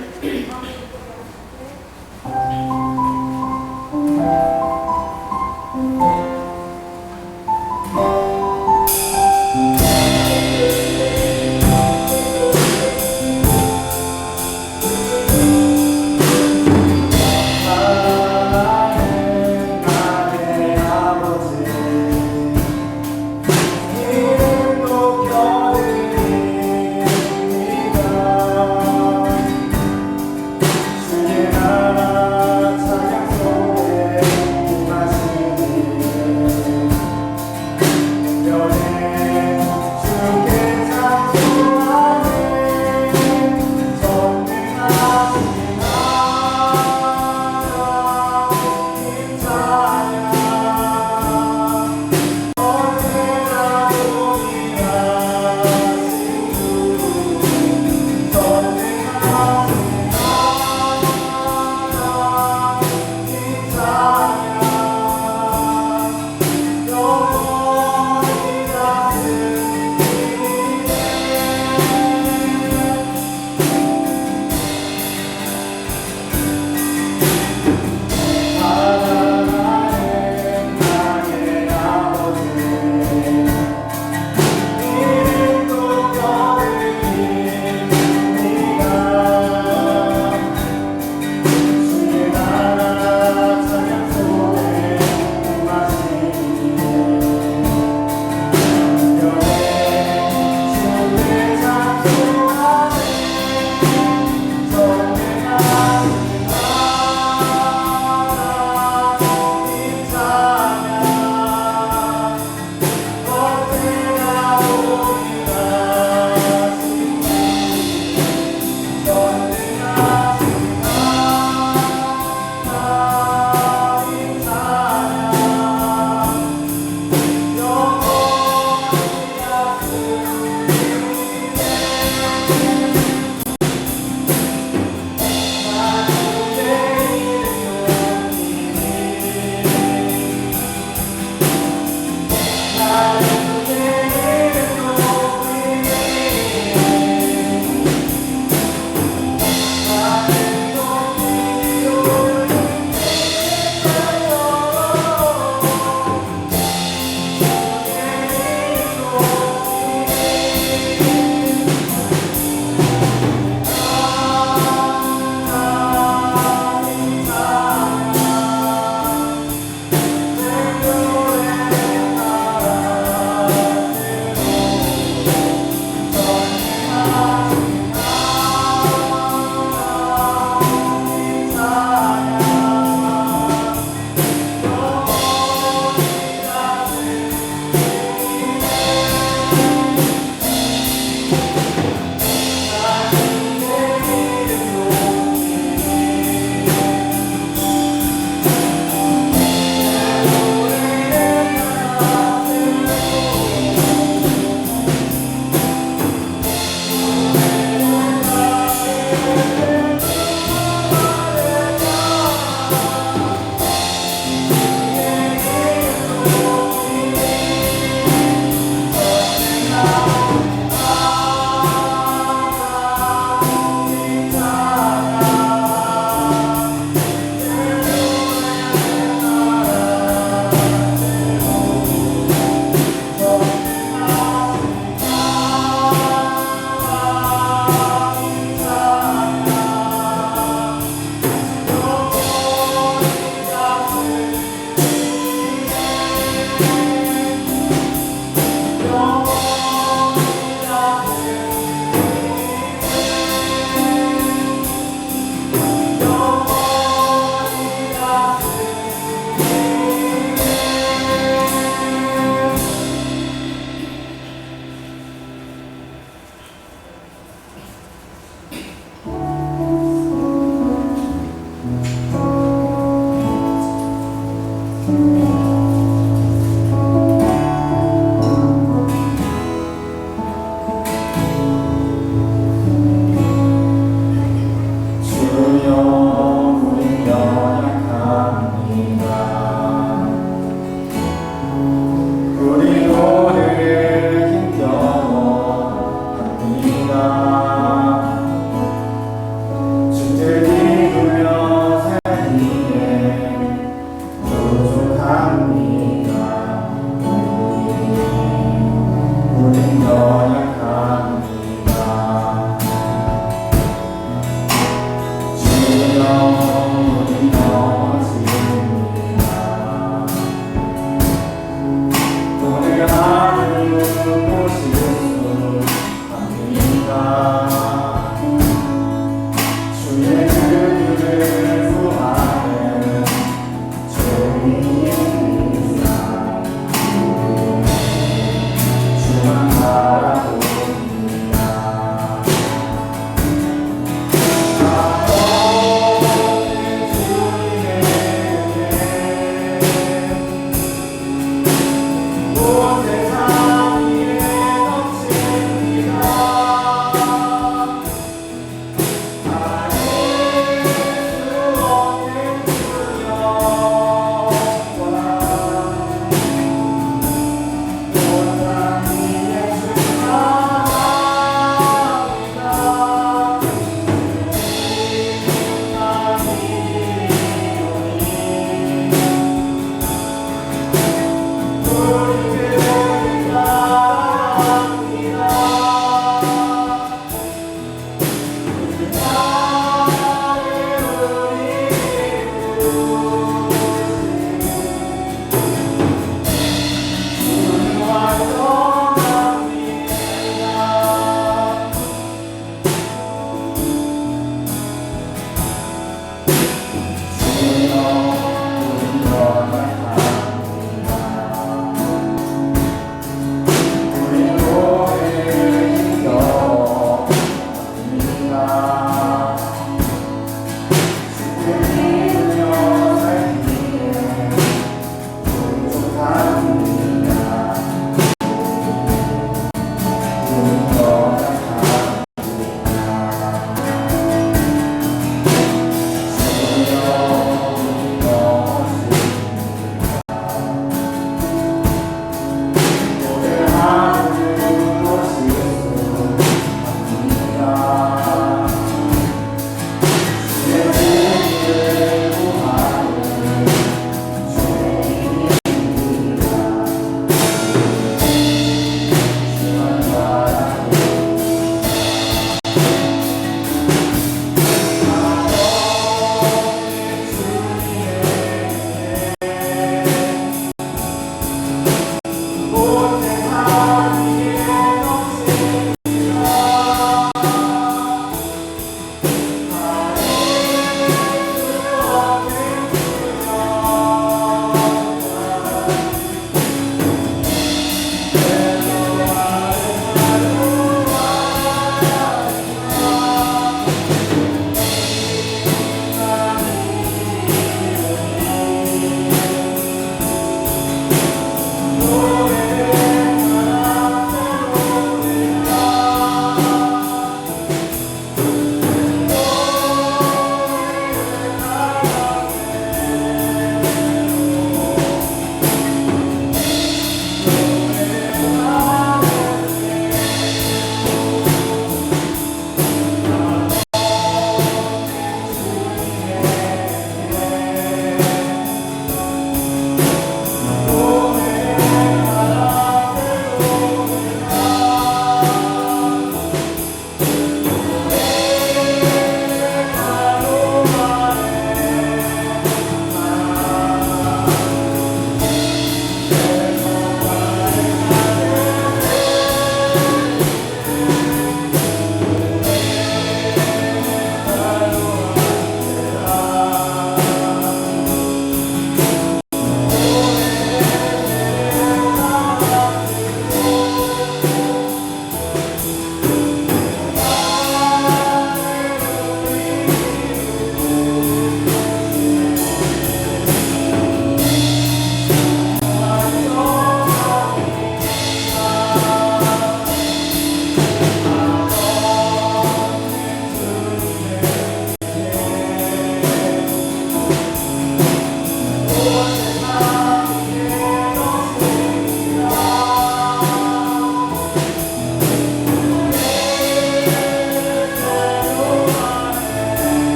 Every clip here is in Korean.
주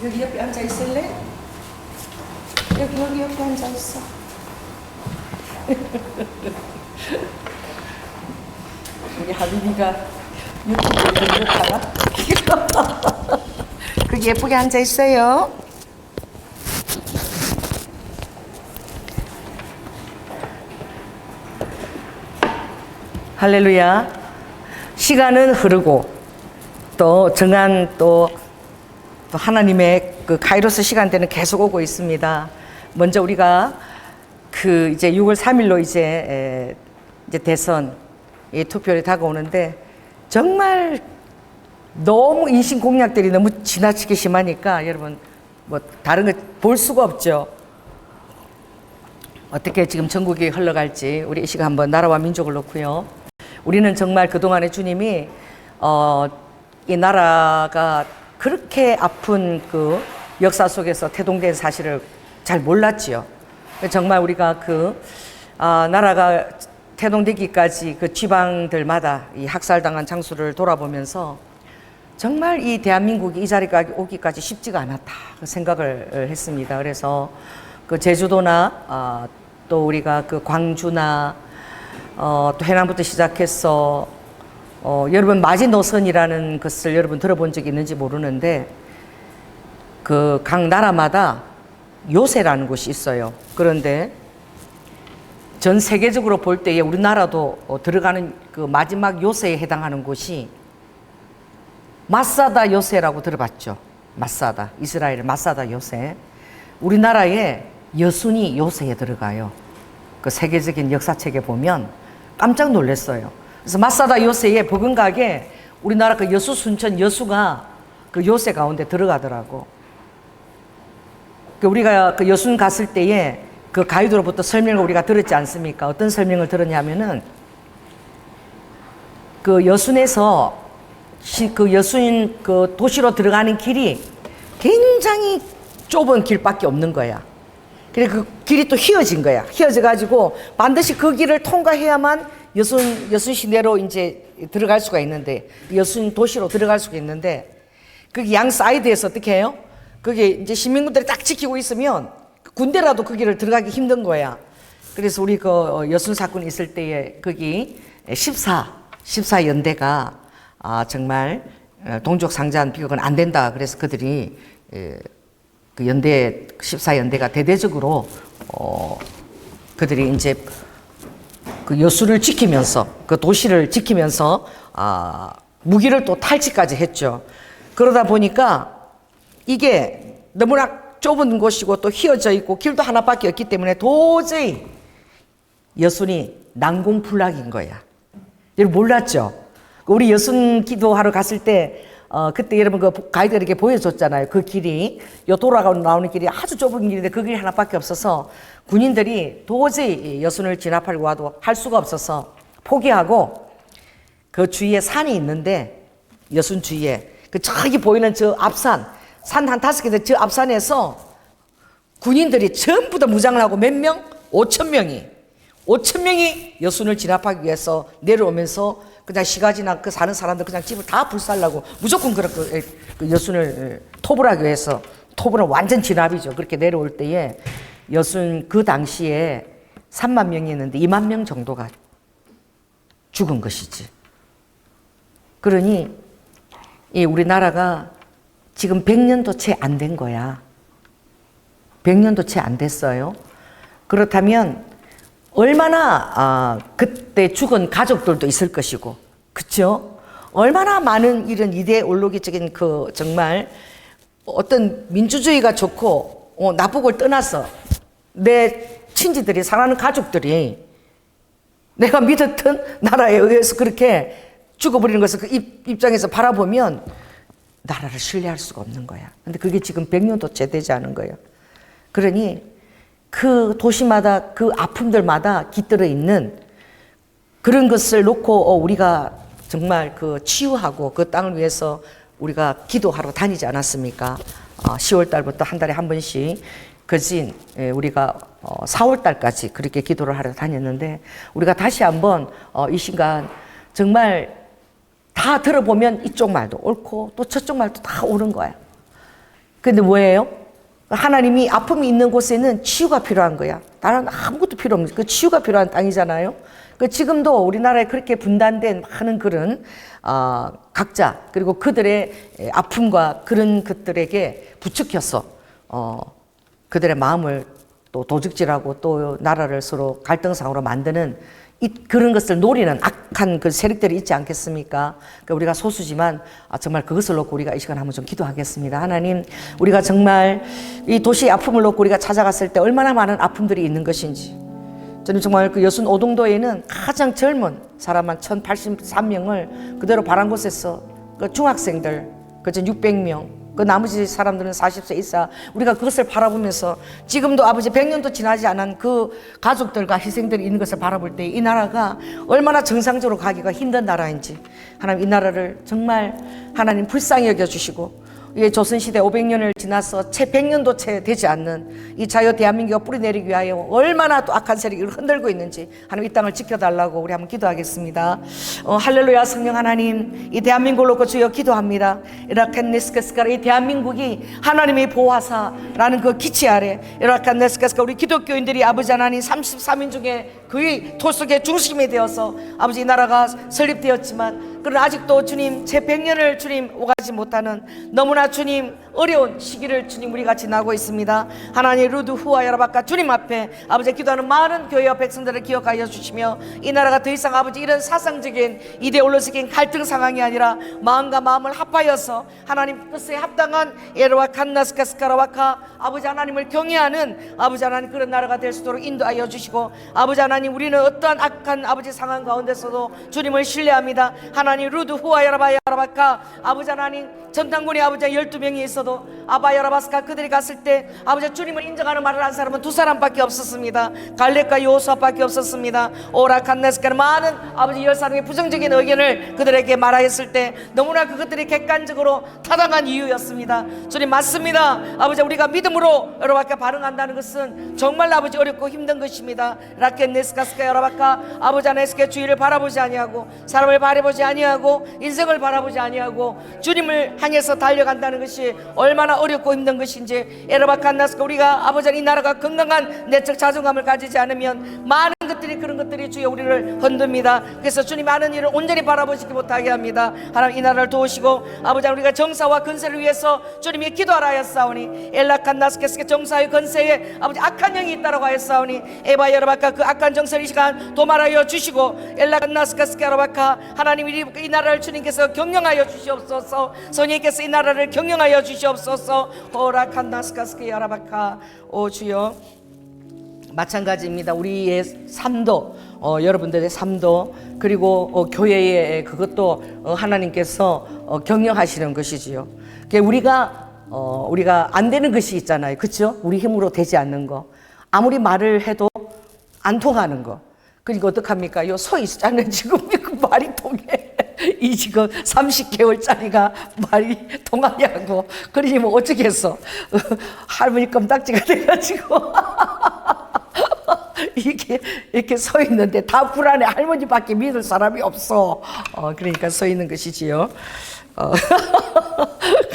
여기 옆에 앉아 있을래? 여기 옆에 앉아 있어. 우리 하빈이가 유튜브에 등록하나? 거기 예쁘게 앉아 있어요. 할렐루야. 시간은 흐르고 또 정한 또 하나님의 그 카이로스 시간대는 계속 오고 있습니다. 먼저 우리가 그 이제 6월 3일로 이제 대선 투표를 다가오는데 정말 너무 인신 공약들이 너무 지나치게 심하니까 여러분 뭐 다른 거 볼 수가 없죠. 어떻게 지금 전국이 흘러갈지 우리 이 시간 한번 나라와 민족을 놓고요. 우리는 정말 그동안에 주님이 이 나라가 그렇게 아픈 그 역사 속에서 태동된 사실을 잘 몰랐지요. 정말 우리가 나라가 태동되기까지 그 지방들마다 이 학살당한 장소를 돌아보면서 정말 이 대한민국이 이 자리까지 오기까지 쉽지가 않았다 그 생각을 했습니다. 그래서 그 제주도나 또 우리가 그 광주나 또 해남부터 시작해서 여러분 마지노선이라는 것을 여러분 들어본 적이 있는지 모르는데 그 각 나라마다 요새라는 곳이 있어요. 그런데 전 세계적으로 볼 때에 우리나라도 들어가는 그 마지막 요새에 해당하는 곳이 마사다 요새라고 들어봤죠. 마사다, 이스라엘 마사다 요새. 우리나라에 여순이 요새에 들어가요. 그 세계적인 역사책에 보면 깜짝 놀랐어요. 그래서 마사다 요새에 버금가게 우리나라 그 여수 순천 여수가 그 요새 가운데 들어가더라고. 우리가 그 여순 갔을 때에 그 가이드로부터 설명을 우리가 들었지 않습니까? 어떤 설명을 들었냐면은 그 여순에서 그 여순 그 도시로 들어가는 길이 굉장히 좁은 길밖에 없는 거야. 그래 그 길이 또 휘어진 거야. 휘어져 가지고 반드시 그 길을 통과해야만 여순 시내로 이제 들어갈 수가 있는데 여순 도시로 들어갈 수가 있는데 거기 양 사이드에서 어떻게 해요? 그게 이제 시민군들이 딱 지키고 있으면 군대라도 그 길을 들어가기 힘든 거야. 그래서 우리 그 여순 사건이 있을 때에 거기 14연대가 정말 동족 상잔 비극은 안 된다. 그래서 그들이 그 연대 14연대가 대대적으로 그들이 이제 그 여수를 지키면서 그 도시를 지키면서 무기를 또 탈취까지 했죠. 그러다 보니까 이게 너무나 좁은 곳이고 또 휘어져 있고 길도 하나밖에 없기 때문에 도저히 여순이 난공불락인 거야. 여러분 몰랐죠? 우리 여순 기도하러 갔을 때 그때 여러분 그 가이드가 이렇게 보여줬잖아요. 그 길이 돌아가고 나오는 길이 아주 좁은 길인데 그 길이 하나밖에 없어서 군인들이 도저히 여순을 진압하려고 와도 할 수가 없어서 포기하고 그 주위에 산이 있는데 여순 주위에 그 저기 보이는 저 앞산 산 한 5개 저 앞산에서 군인들이 전부 다 무장을 하고 몇 명? 5,000명이 여순을 진압하기 위해서 내려오면서 그냥 시가지나 그 사는 사람들 그냥 집을 다 불살라고 무조건 그 여순을 톱을 하기 위해서 톱은 완전 진압이죠. 그렇게 내려올 때에 여순 그 당시에 3만 명이 있는데 2만 명 정도가 죽은 것이지. 그러니 이 우리나라가 지금 100년도 채 안 된 거야. 100년도 채 안 됐어요. 그렇다면 얼마나 그때 죽은 가족들도 있을 것이고, 그렇죠? 얼마나 많은 이런 이데올로기적인 그 정말 어떤 민주주의가 좋고 나쁘고를 떠나서 내 친지들이 사랑하는 가족들이 내가 믿었던 나라에 의해서 그렇게 죽어버리는 것을 그 입장에서 바라보면 나라를 신뢰할 수가 없는 거야. 근데 그게 지금 100년도 채 되지 않은 거예요. 그러니 그 도시마다 그 아픔들마다 깃들어 있는 그런 것을 놓고 우리가 정말 그 치유하고 그 땅을 위해서 우리가 기도하러 다니지 않았습니까? 10월 달부터 한 달에 한 번씩 그진 우리가 4월 달까지 그렇게 기도를 하러 다녔는데 우리가 다시 한번 이 시간 정말 다 들어보면 이쪽 말도 옳고 또 저쪽 말도 다 옳은 거야. 근데 뭐예요? 하나님이 아픔이 있는 곳에는 치유가 필요한 거야. 나는 아무것도 필요 없는 그 치유가 필요한 땅이잖아요. 그 지금도 우리나라에 그렇게 분단된 많은 그런 각자 그리고 그들의 아픔과 그런 것들에게 부추겨서 그들의 마음을 또 도적질하고 또 나라를 서로 갈등상으로 만드는 그런 것을 노리는 악한 그 세력들이 있지 않겠습니까? 그러니까 우리가 소수지만 정말 그것을 놓고 우리가 이 시간 한번 좀 기도하겠습니다. 하나님, 우리가 정말 이 도시의 아픔을 놓고 우리가 찾아갔을 때 얼마나 많은 아픔들이 있는 것인지, 저는 정말 그 여순 오동도에는 가장 젊은 사람 한 1083명을 그대로 바란 곳에서 그 중학생들 그저 600명, 그 나머지 사람들은 40세 이상, 우리가 그것을 바라보면서 지금도 아버지 100년도 지나지 않은 그 가족들과 희생들이 있는 것을 바라볼 때 이 나라가 얼마나 정상적으로 가기가 힘든 나라인지, 하나님 이 나라를 정말 하나님 불쌍히 여겨주시고, 이 조선시대 500년을 지나서 채 100년도 채 되지 않는 이 자유 대한민국을 뿌리내리기 위하여 얼마나 또 악한 세력이 흔들고 있는지 하나님 이 땅을 지켜달라고 우리 한번 기도하겠습니다. 할렐루야. 성령 하나님, 이 대한민국을 놓고 주여 기도합니다. 이라칸네스카스카라, 이 대한민국이 하나님의 보호하사라는 그 기치 아래 이라칸네스카스카 우리 기독교인들이 아버지 하나님 33인 중에 그의 토속의 중심이 되어서 아버지 이 나라가 설립되었지만, 그러나 아직도 주님 제 100년을 주님 오가지 못하는 너무나 주님 어려운 시기를 주님 우리가 지나고 있습니다. 하나님 루드 후와 여러바카 주님 앞에 아버지 기도하는 많은 교회와 백성들을 기억하여 주시며, 이 나라가 더 이상 아버지 이런 사상적인 이데올로적인 갈등 상황이 아니라 마음과 마음을 합하여서 하나님 뜻에 합당한 에르와 칸나스카스카라와카 아버지 하나님을 경외하는 아버지 하나님 그런 나라가 될 수 있도록 인도하여 주시고, 아버지 하나님 우리는 어떠한 악한 아버지 상황 가운데서도 주님을 신뢰합니다. 하나님 루드 후와 여러바카 아버지 하나님 전당군의 아버지 12명이 있어도 아바 여라바스카 그들이 갔을 때 아버지 주님을 인정하는 말을 한 사람은 2사람밖에 없었습니다. 갈렙과 여호수아밖에 없었습니다. 오라칸네스카는 많은 아버지 10사람의 부정적인 의견을 그들에게 말하였을 때 너무나 그것들이 객관적으로 타당한 이유였습니다. 주님 맞습니다. 아버지 우리가 믿음으로 여러분께 반응한다는 것은 정말 아버지 어렵고 힘든 것입니다. 라켄네스카스카 여러바카 아버지 하나님께 주의를 바라보지 아니하고 사람을 바라보지 아니하고 인생을 바라보지 아니하고 주님을 향해서 달려간다는 것이 얼마나 어렵고 힘든 것인지, 에르바칸나스가 우리가 아버지 이 나라가 건강한 내적 자존감을 가지지 않으면 많은 것들이 그런 것들이 주여 우리를 흔듭니다. 그래서 주님 많은 일을 온전히 바라보시지 못하게 합니다. 하나님 이 나라를 도우시고 아버지 우리가 정사와 건세를 위해서 주님이 기도하라 하였사오니, 엘라칸나스케스케 정사의 건세에 아버지 악한 영이 있다라고 하였사오니 에바 여러바카 그 악한 정세를 이 시간 도말하여 주시고, 엘라칸나스케스케 여러바카 하나님 이 나라를 주님께서 경영하여 주시옵소서. 성령께서 이 나라를 경영하여 주시옵소서. 오라칸나스카스케 여러바카 오 주여 마찬가지입니다. 우리의 삶도 여러분들의 삶도 그리고 교회의 그것도 하나님께서 경영하시는 것이지요. 우리가 안 되는 것이 있잖아요. 그렇죠? 우리 힘으로 되지 않는 거, 아무리 말을 해도 안 통하는 거. 그러니까 어떡합니까? 요 서 있잖아요. 지금 말이 통해. 이 지금 30개월짜리가 말이 통하냐고. 그러니 뭐 어쩌겠어. 할머니 껌딱지가 돼가지고 이렇게 서 있는데 다 불안해. 할머니밖에 믿을 사람이 없어. 그러니까 서 있는 것이지요.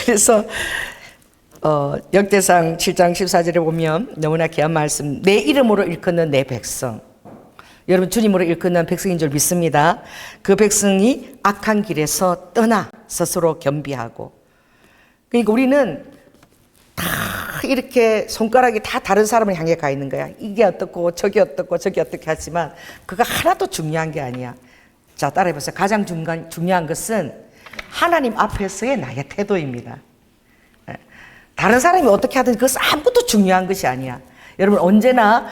그래서 역대상 7장 14절에 보면 너무나 귀한 말씀, 내 이름으로 일컫는 내 백성, 여러분 주님으로 일컫는 백성인 줄 믿습니다. 그 백성이 악한 길에서 떠나 스스로 겸비하고, 그러니까 우리는 다 이렇게 손가락이 다 다른 사람을 향해 가 있는 거야. 이게 어떻고 저게 어떻고 저게 어떻게 하지만 그거 하나도 중요한 게 아니야. 자, 따라해보세요. 가장 중요한 것은 하나님 앞에서의 나의 태도입니다. 다른 사람이 어떻게 하든 그것은 아무것도 중요한 것이 아니야. 여러분 언제나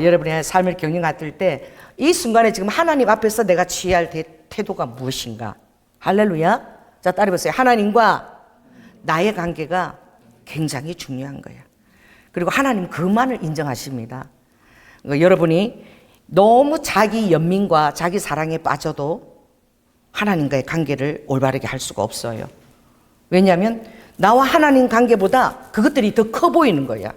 여러분의 삶을 경영할 때 이 순간에 지금 하나님 앞에서 내가 취해야 할 태도가 무엇인가. 할렐루야. 자, 따라해보세요. 하나님과 나의 관계가 굉장히 중요한 거예요. 그리고 하나님 그만을 인정하십니다. 그러니까 여러분이 너무 자기 연민과 자기 사랑에 빠져도 하나님과의 관계를 올바르게 할 수가 없어요. 왜냐하면 나와 하나님 관계보다 그것들이 더 커 보이는 거야.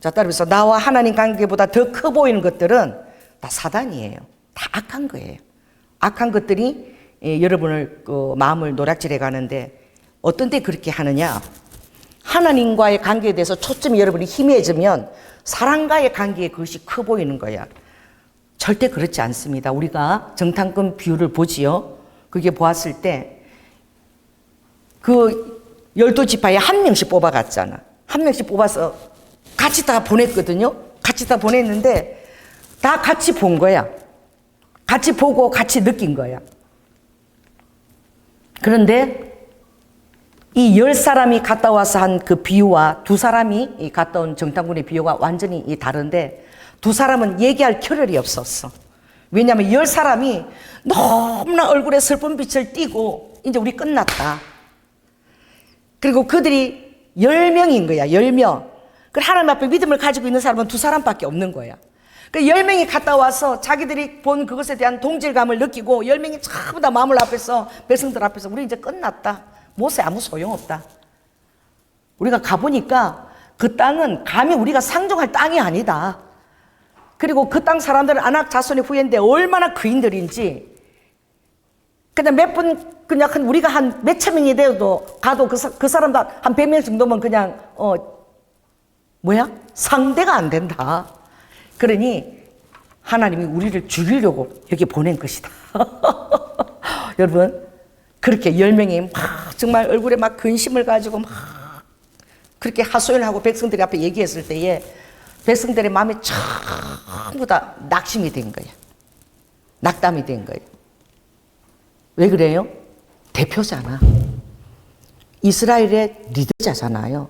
자, 따라서 나와 하나님 관계보다 더 커 보이는 것들은 다 사단이에요. 다 악한 거예요. 악한 것들이 여러분을 마음을 노략질해 가는데 어떤 때 그렇게 하느냐. 하나님과의 관계에 대해서 초점이 여러분이 희미해지면 사람과의 관계에 그것이 커 보이는 거야. 절대 그렇지 않습니다. 우리가 정탐꾼 비율을 보지요. 그게 보았을 때 그 12지파에 한 명씩 뽑아갔잖아. 한 명씩 뽑아서 같이 다 보냈거든요. 같이 다 보냈는데 다 같이 본 거야. 같이 보고 같이 느낀 거야. 그런데 이 10사람이 갔다 와서 한 그 비유와 2사람이 갔다 온 정탐꾼의 비유가 완전히 다른데 2사람은 얘기할 겨를이 없었어. 왜냐하면 10사람이 너무나 얼굴에 슬픈 빛을 띠고 이제 우리 끝났다. 그리고 그들이 10명인 거야. 10명. 그 하나님 앞에 믿음을 가지고 있는 사람은 2사람밖에 없는 거야. 그 10명이 갔다 와서 자기들이 본 그것에 대한 동질감을 느끼고 10명이 전부 다 마물 앞에서 백성들 앞에서 우리 이제 끝났다. 모세 아무 소용없다. 우리가 가보니까 그 땅은 감히 우리가 상종할 땅이 아니다. 그리고 그 땅 사람들은 아낙 자손의 후예인데 얼마나 거인들인지 그냥 몇 분 그냥 우리가 한 몇천 명이 되어도 가도 그 사람도 한 100명 정도면 그냥 상대가 안 된다. 그러니 하나님이 우리를 죽이려고 여기 보낸 것이다. 여러분 그렇게 10명이 막 정말 얼굴에 막 근심을 가지고 막 그렇게 하소연하고 백성들이 앞에 얘기했을 때에 백성들의 마음이 전부 다 낙심이 된 거예요. 낙담이 된 거예요. 왜 그래요? 대표잖아. 이스라엘의 리더자잖아요.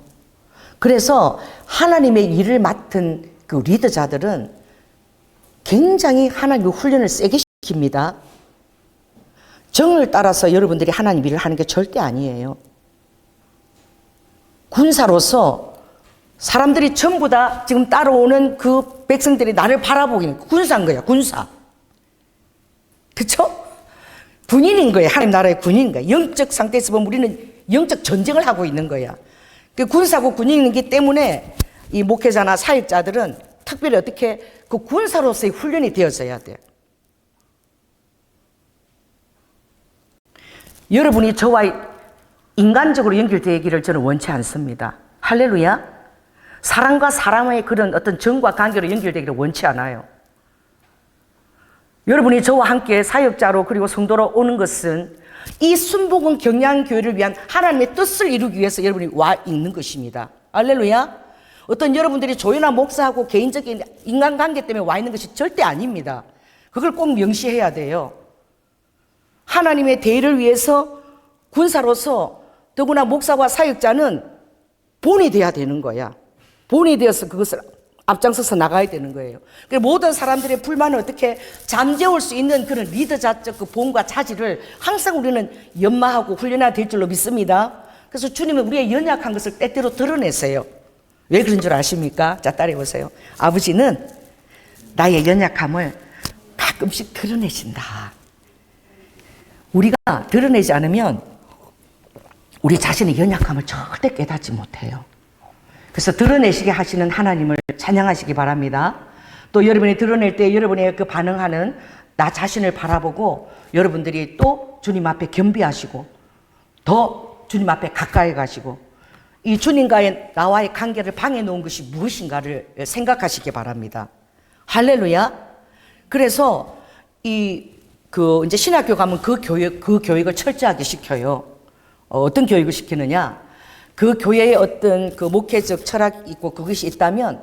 그래서 하나님의 일을 맡은 그 리더자들은 굉장히 하나님의 훈련을 세게 시킵니다. 정을 따라서 여러분들이 하나님 일을 하는 게 절대 아니에요. 군사로서 사람들이 전부 다 지금 따라오는 그 백성들이 나를 바라보기는 군사인 거야, 군사. 그쵸? 군인인 거야. 하나님 나라의 군인인 거야. 영적 상태에서 보면 우리는 영적 전쟁을 하고 있는 거야. 그 군사고 군인이기 때문에 이 목회자나 사역자들은 특별히 어떻게 그 군사로서의 훈련이 되어져야 돼. 여러분이 저와 인간적으로 연결되기를 저는 원치 않습니다. 할렐루야. 사람과 사람의 그런 어떤 정과 관계로 연결되기를 원치 않아요. 여러분이 저와 함께 사역자로 그리고 성도로 오는 것은 이 순복음 경량교회를 위한 하나님의 뜻을 이루기 위해서 여러분이 와 있는 것입니다. 할렐루야. 어떤 여러분들이 조연한 목사하고 개인적인 인간관계 때문에 와 있는 것이 절대 아닙니다. 그걸 꼭 명시해야 돼요. 하나님의 대의를 위해서 군사로서 더구나 목사와 사역자는 본이 돼야 되는 거야. 본이 되어서 그것을 앞장서서 나가야 되는 거예요. 모든 사람들의 불만을 어떻게 잠재울 수 있는 그런 리더자적 그 본과 자질을 항상 우리는 연마하고 훈련해야 될 줄로 믿습니다. 그래서 주님은 우리의 연약한 것을 때때로 드러내세요. 왜 그런 줄 아십니까? 자, 따라해보세요. 아버지는 나의 연약함을 가끔씩 드러내신다. 우리가 드러내지 않으면 우리 자신의 연약함을 절대 깨닫지 못해요. 그래서 드러내시게 하시는 하나님을 찬양하시기 바랍니다. 또 여러분이 드러낼 때 여러분의 그 반응하는 나 자신을 바라보고 여러분들이 또 주님 앞에 겸비하시고 더 주님 앞에 가까이 가시고 이 주님과의 나와의 관계를 방해 놓은 것이 무엇인가를 생각하시기 바랍니다. 할렐루야. 그래서 이제 신학교 가면 그 교육을 철저하게 시켜요. 어떤 교육을 시키느냐? 그 교회에 어떤 그 목회적 철학이 있고 그것이 있다면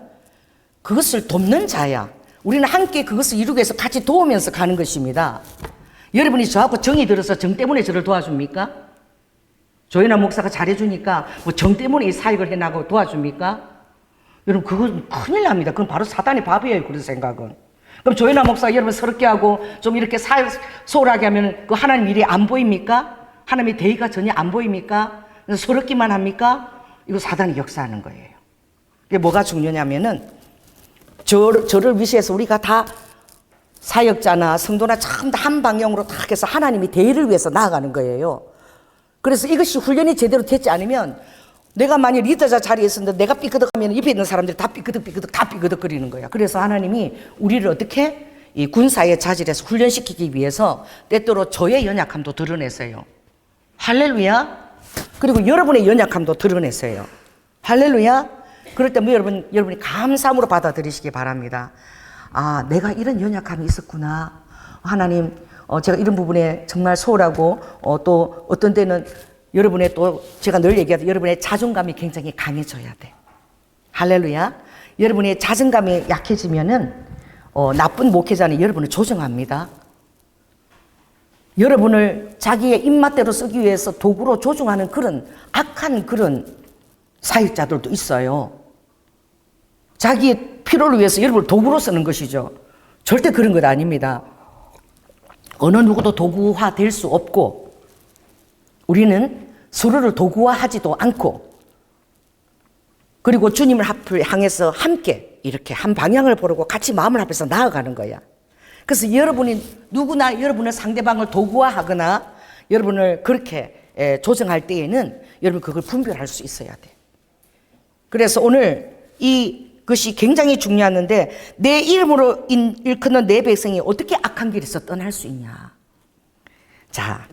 그것을 돕는 자야. 우리는 함께 그것을 이루기 위해서 같이 도우면서 가는 것입니다. 여러분이 저하고 정이 들어서 정 때문에 저를 도와줍니까? 조연아 목사가 잘해주니까 뭐 정 때문에 이 사역을 해나가고 도와줍니까? 여러분 그건 큰일 납니다. 그건 바로 사단의 밥이에요. 그런 생각은. 그럼 조연아 목사가 여러분 서럽게 하고 좀 이렇게 사역 소홀하게 하면 그 하나님 일이 안 보입니까? 하나님의 대의가 전혀 안 보입니까? 서럽기만 합니까? 이거 사단이 역사하는 거예요. 이게 뭐가 중요냐면은 저를 위시해서 우리가 다 사역자나 성도나 전부 다 한 방향으로 딱 해서 하나님이 대의를 위해서 나아가는 거예요. 그래서 이것이 훈련이 제대로 되지 않으면 내가 만약 리더자 자리에 있었는데 내가 삐그덕하면 옆에 있는 사람들이 다 삐그덕 다 삐그덕거리는 거야. 그래서 하나님이 우리를 어떻게 이 군사의 자질에서 훈련시키기 위해서 때때로 저의 연약함도 드러내세요. 할렐루야. 그리고 여러분의 연약함도 드러내세요. 할렐루야. 그럴 때 뭐 여러분이 감사함으로 받아들이시기 바랍니다. 아, 내가 이런 연약함이 있었구나. 하나님, 제가 이런 부분에 정말 소홀하고, 또 어떤 때는 여러분의 또 제가 늘 얘기하듯 여러분의 자존감이 굉장히 강해져야 돼. 할렐루야. 여러분의 자존감이 약해지면은 나쁜 목회자는 여러분을 조종합니다. 여러분을 자기의 입맛대로 쓰기 위해서 도구로 조종하는 그런 악한 그런 사역자들도 있어요. 자기의 필요를 위해서 여러분을 도구로 쓰는 것이죠. 절대 그런 것 아닙니다. 어느 누구도 도구화 될 수 없고, 우리는 서로를 도구화하지도 않고, 그리고 주님을 향해서 함께 이렇게 한 방향을 보려고 같이 마음을 합해서 나아가는 거야. 그래서 여러분이 누구나 여러분의 상대방을 도구화하거나 여러분을 그렇게 조정할 때에는 여러분 그걸 분별할 수 있어야 돼. 그래서 오늘 이것이 굉장히 중요한데, 내 이름으로 일컫는 내 백성이 어떻게 악한 길에서 떠날 수 있냐. 자,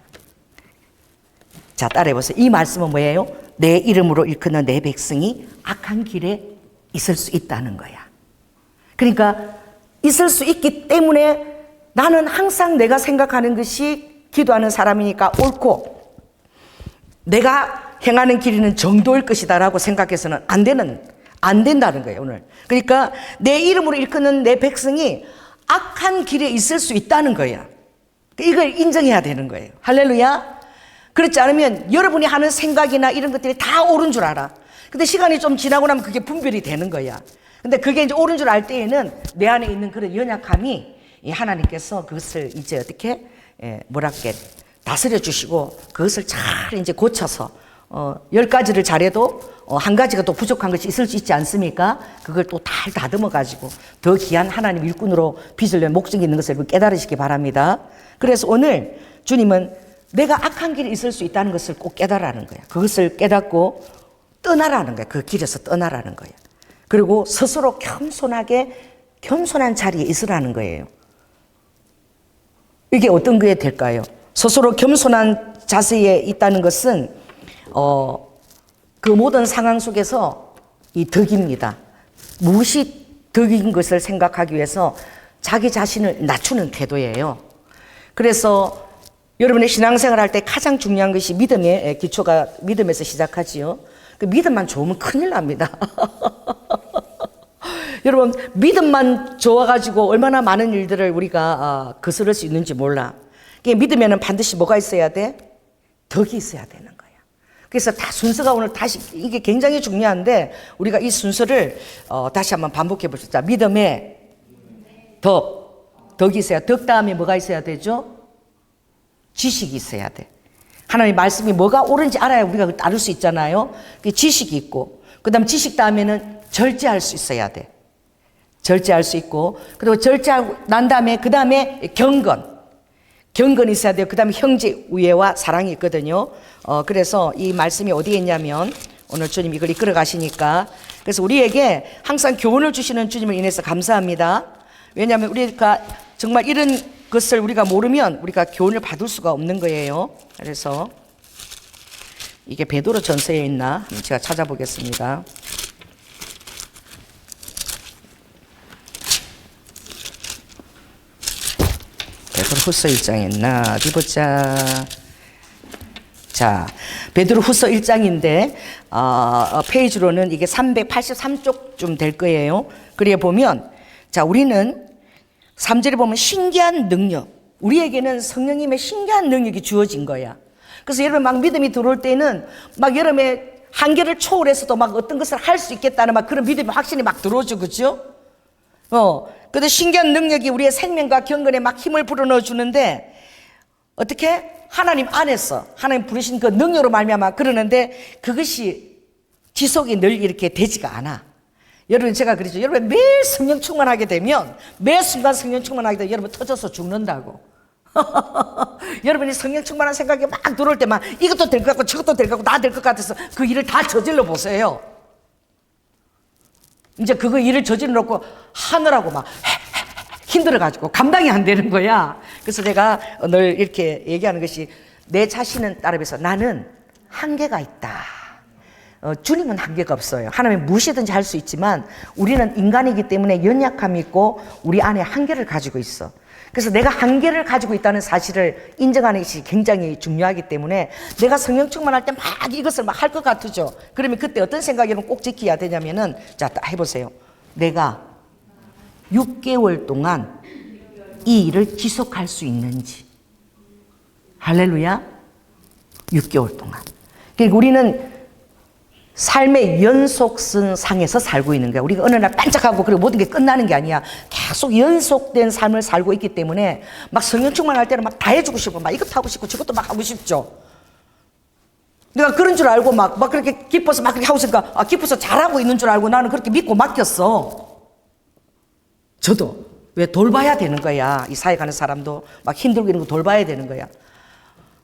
따라해보세요. 이 말씀은 뭐예요? 내 이름으로 일컫는 내 백성이 악한 길에 있을 수 있다는 거야. 그러니까 있을 수 있기 때문에 나는 항상 내가 생각하는 것이 기도하는 사람이니까 옳고, 내가 행하는 길이는 정도일 것이다라고 생각해서는 안 된다는 거예요, 오늘. 그러니까 내 이름으로 일컫는 내 백성이 악한 길에 있을 수 있다는 거야. 이걸 인정해야 되는 거예요. 할렐루야. 그렇지 않으면 여러분이 하는 생각이나 이런 것들이 다 옳은 줄 알아. 근데 시간이 좀 지나고 나면 그게 분별이 되는 거야. 근데 그게 이제 옳은 줄 알 때에는 내 안에 있는 그런 연약함이 하나님께서 그것을 이제 어떻게 다스려 주시고 그것을 잘 이제 고쳐서 10가지를 잘해도 한 가지가 또 부족한 것이 있을 수 있지 않습니까? 그걸 또 잘 다듬어 가지고 더 귀한 하나님 일꾼으로 빚을 낸 목적이 있는 것을 깨달으시기 바랍니다. 그래서 오늘 주님은 내가 악한 길에 있을 수 있다는 것을 꼭 깨달으라는 거야. 그것을 깨닫고 떠나라는 거야. 그 길에서 떠나라는 거야. 그리고 스스로 겸손한 자리에 있으라는 거예요. 이게 어떤 게 될까요? 스스로 겸손한 자세에 있다는 것은 그 모든 상황 속에서 이 덕입니다. 무엇이 덕인 것을 생각하기 위해서 자기 자신을 낮추는 태도예요. 그래서 여러분의 신앙생활 할 때 가장 중요한 것이 믿음의 기초가 믿음에서 시작하지요. 그 믿음만 좋으면 큰일 납니다. 여러분, 믿음만 좋아가지고 얼마나 많은 일들을 우리가 거스를 수 있는지 몰라. 믿으면 반드시 뭐가 있어야 돼? 덕이 있어야 되는 거야. 그래서 다 순서가 오늘 다시, 이게 굉장히 중요한데 우리가 이 순서를 다시 한번 반복해 보시죠. 믿음에 덕이 있어야, 덕 다음에 뭐가 있어야 되죠? 지식이 있어야 돼. 하나님의 말씀이 뭐가 옳은지 알아야 우리가 따를 수 있잖아요. 지식이 있고, 그 다음 지식 다음에는 절제할 수 있어야 돼. 절제할 수 있고, 그리고 절제하고 난 다음에 그 다음에 경건이 있어야 돼요. 그 다음에 형제 우애와 사랑이 있거든요. 그래서 이 말씀이 어디에 있냐면 오늘 주님 이걸 이끌어 가시니까, 그래서 우리에게 항상 교훈을 주시는 주님을 인해서 감사합니다. 왜냐하면 우리가 정말 이런 것을 우리가 모르면 우리가 교훈을 받을 수가 없는 거예요. 그래서 이게 베드로 전서에 있나 한번 제가 찾아보겠습니다. 베드로 후서 1장에 있나 어디 보자. 자, 베드로 후서 1장인데 페이지로는 이게 383쪽쯤 될 거예요. 그래 보면, 자, 우리는 3절에 보면 신기한 능력, 우리에게는 성령님의 신기한 능력이 주어진 거야. 그래서 여러분 막 믿음이 들어올 때는 막 여러분의 한계를 초월해서도 막 어떤 것을 할 수 있겠다는 막 그런 믿음이 확신이 막 들어오죠. 그죠? 근데 신기한 능력이 우리의 생명과 경건에 막 힘을 불어넣어 주는데, 어떻게? 하나님 안에서 하나님 부르신 그 능력으로 말미암아 그러는데 그것이 지속이 늘 이렇게 되지가 않아. 여러분, 제가 그러죠. 여러분 매일 성령 충만하게 되면, 매 순간 성령 충만하게 되면 여러분 터져서 죽는다고. 여러분이 성령 충만한 생각이 막 들어올 때만 이것도 될 것 같고 저것도 될 것 같고 다 될 것 같아서 그 일을 다 저질러 보세요. 이제 그거 일을 저질러 놓고 하느라고 막 힘들어가지고 감당이 안 되는 거야. 그래서 제가 늘 이렇게 얘기하는 것이, 내 자신은 따라해서 나는 한계가 있다. 주님은 한계가 없어요. 하나님은 무엇이든지 할 수 있지만 우리는 인간이기 때문에 연약함이 있고 우리 안에 한계를 가지고 있어. 그래서 내가 한계를 가지고 있다는 사실을 인정하는 것이 굉장히 중요하기 때문에 내가 성령 충만할 때 막 이것을 막 할 것 같으죠. 그러면 그때 어떤 생각이면 꼭 지켜야 되냐면은, 자, 해보세요. 내가 6개월 동안 이 일을 지속할 수 있는지. 할렐루야. 6개월 동안. 그러니까 우리는 삶의 연속선상에서 살고 있는 거야. 우리가 어느 날 반짝하고 그리고 모든 게 끝나는 게 아니야. 계속 연속된 삶을 살고 있기 때문에 막 성령 충만할 때는 막 다 해주고 싶고 막 이것도 하고 싶고 저것도 막 하고 싶죠. 내가 그런 줄 알고 막 그렇게 기뻐서 막 그렇게 하고 있으니까 기뻐서 잘하고 있는 줄 알고 나는 그렇게 믿고 맡겼어. 저도 왜 돌봐야 되는 거야. 이 사회 가는 사람도 막 힘들고 이런 거 돌봐야 되는 거야.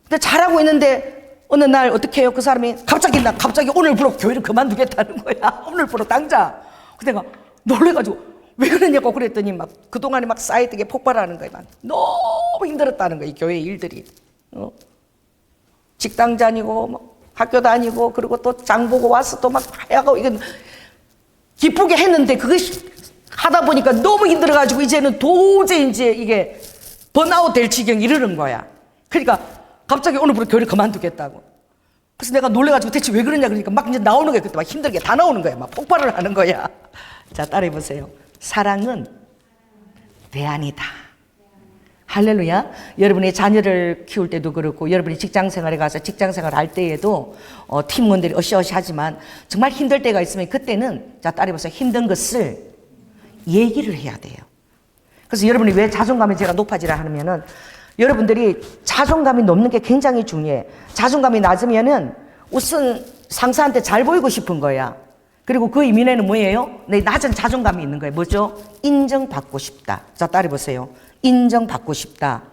근데 잘하고 있는데 어느 날 어떻게 해요? 그 사람이 갑자기 오늘부로 교회를 그만두겠다는 거야. 오늘부로 당장. 근데 내가 놀래가지고 왜 그러냐고 그랬더니 막 그동안에 막 쌓였던 게 폭발하는 거야. 막 너무 힘들었다는 거야. 이 교회 일들이. 직장 다니고 뭐 학교 다니고 그리고 또 장 보고 와서 또 막 하고 이건 기쁘게 했는데 그것이 하다 보니까 너무 힘들어가지고 이제는 도저히 이제 이게 번아웃 될 지경에 이르는 거야. 그러니까 갑자기 오늘부로 교회를 그만두겠다고. 그래서 내가 놀래가지고 대체 왜 그러냐 그러니까 막 이제 나오는 거야. 그때 막 힘들게 다 나오는 거야. 막 폭발을 하는 거야. 자, 따라해보세요. 사랑은 대안이다. 할렐루야. 여러분이 자녀를 키울 때도 그렇고 여러분이 직장생활에 가서 직장생활 할 때에도 팀원들이 어시어시 하지만 정말 힘들 때가 있으면 그때는, 자, 따라해보세요. 힘든 것을 얘기를 해야 돼요. 그래서 여러분이 왜 자존감이 제가 높아지라 하면은 여러분들이 자존감이 높는 게 굉장히 중요해. 자존감이 낮으면은 우선 상사한테 잘 보이고 싶은 거야. 그리고 그 의미는 뭐예요? 내 낮은 자존감이 있는 거예요. 뭐죠? 인정받고 싶다. 자, 따라해보세요. 인정받고 싶다.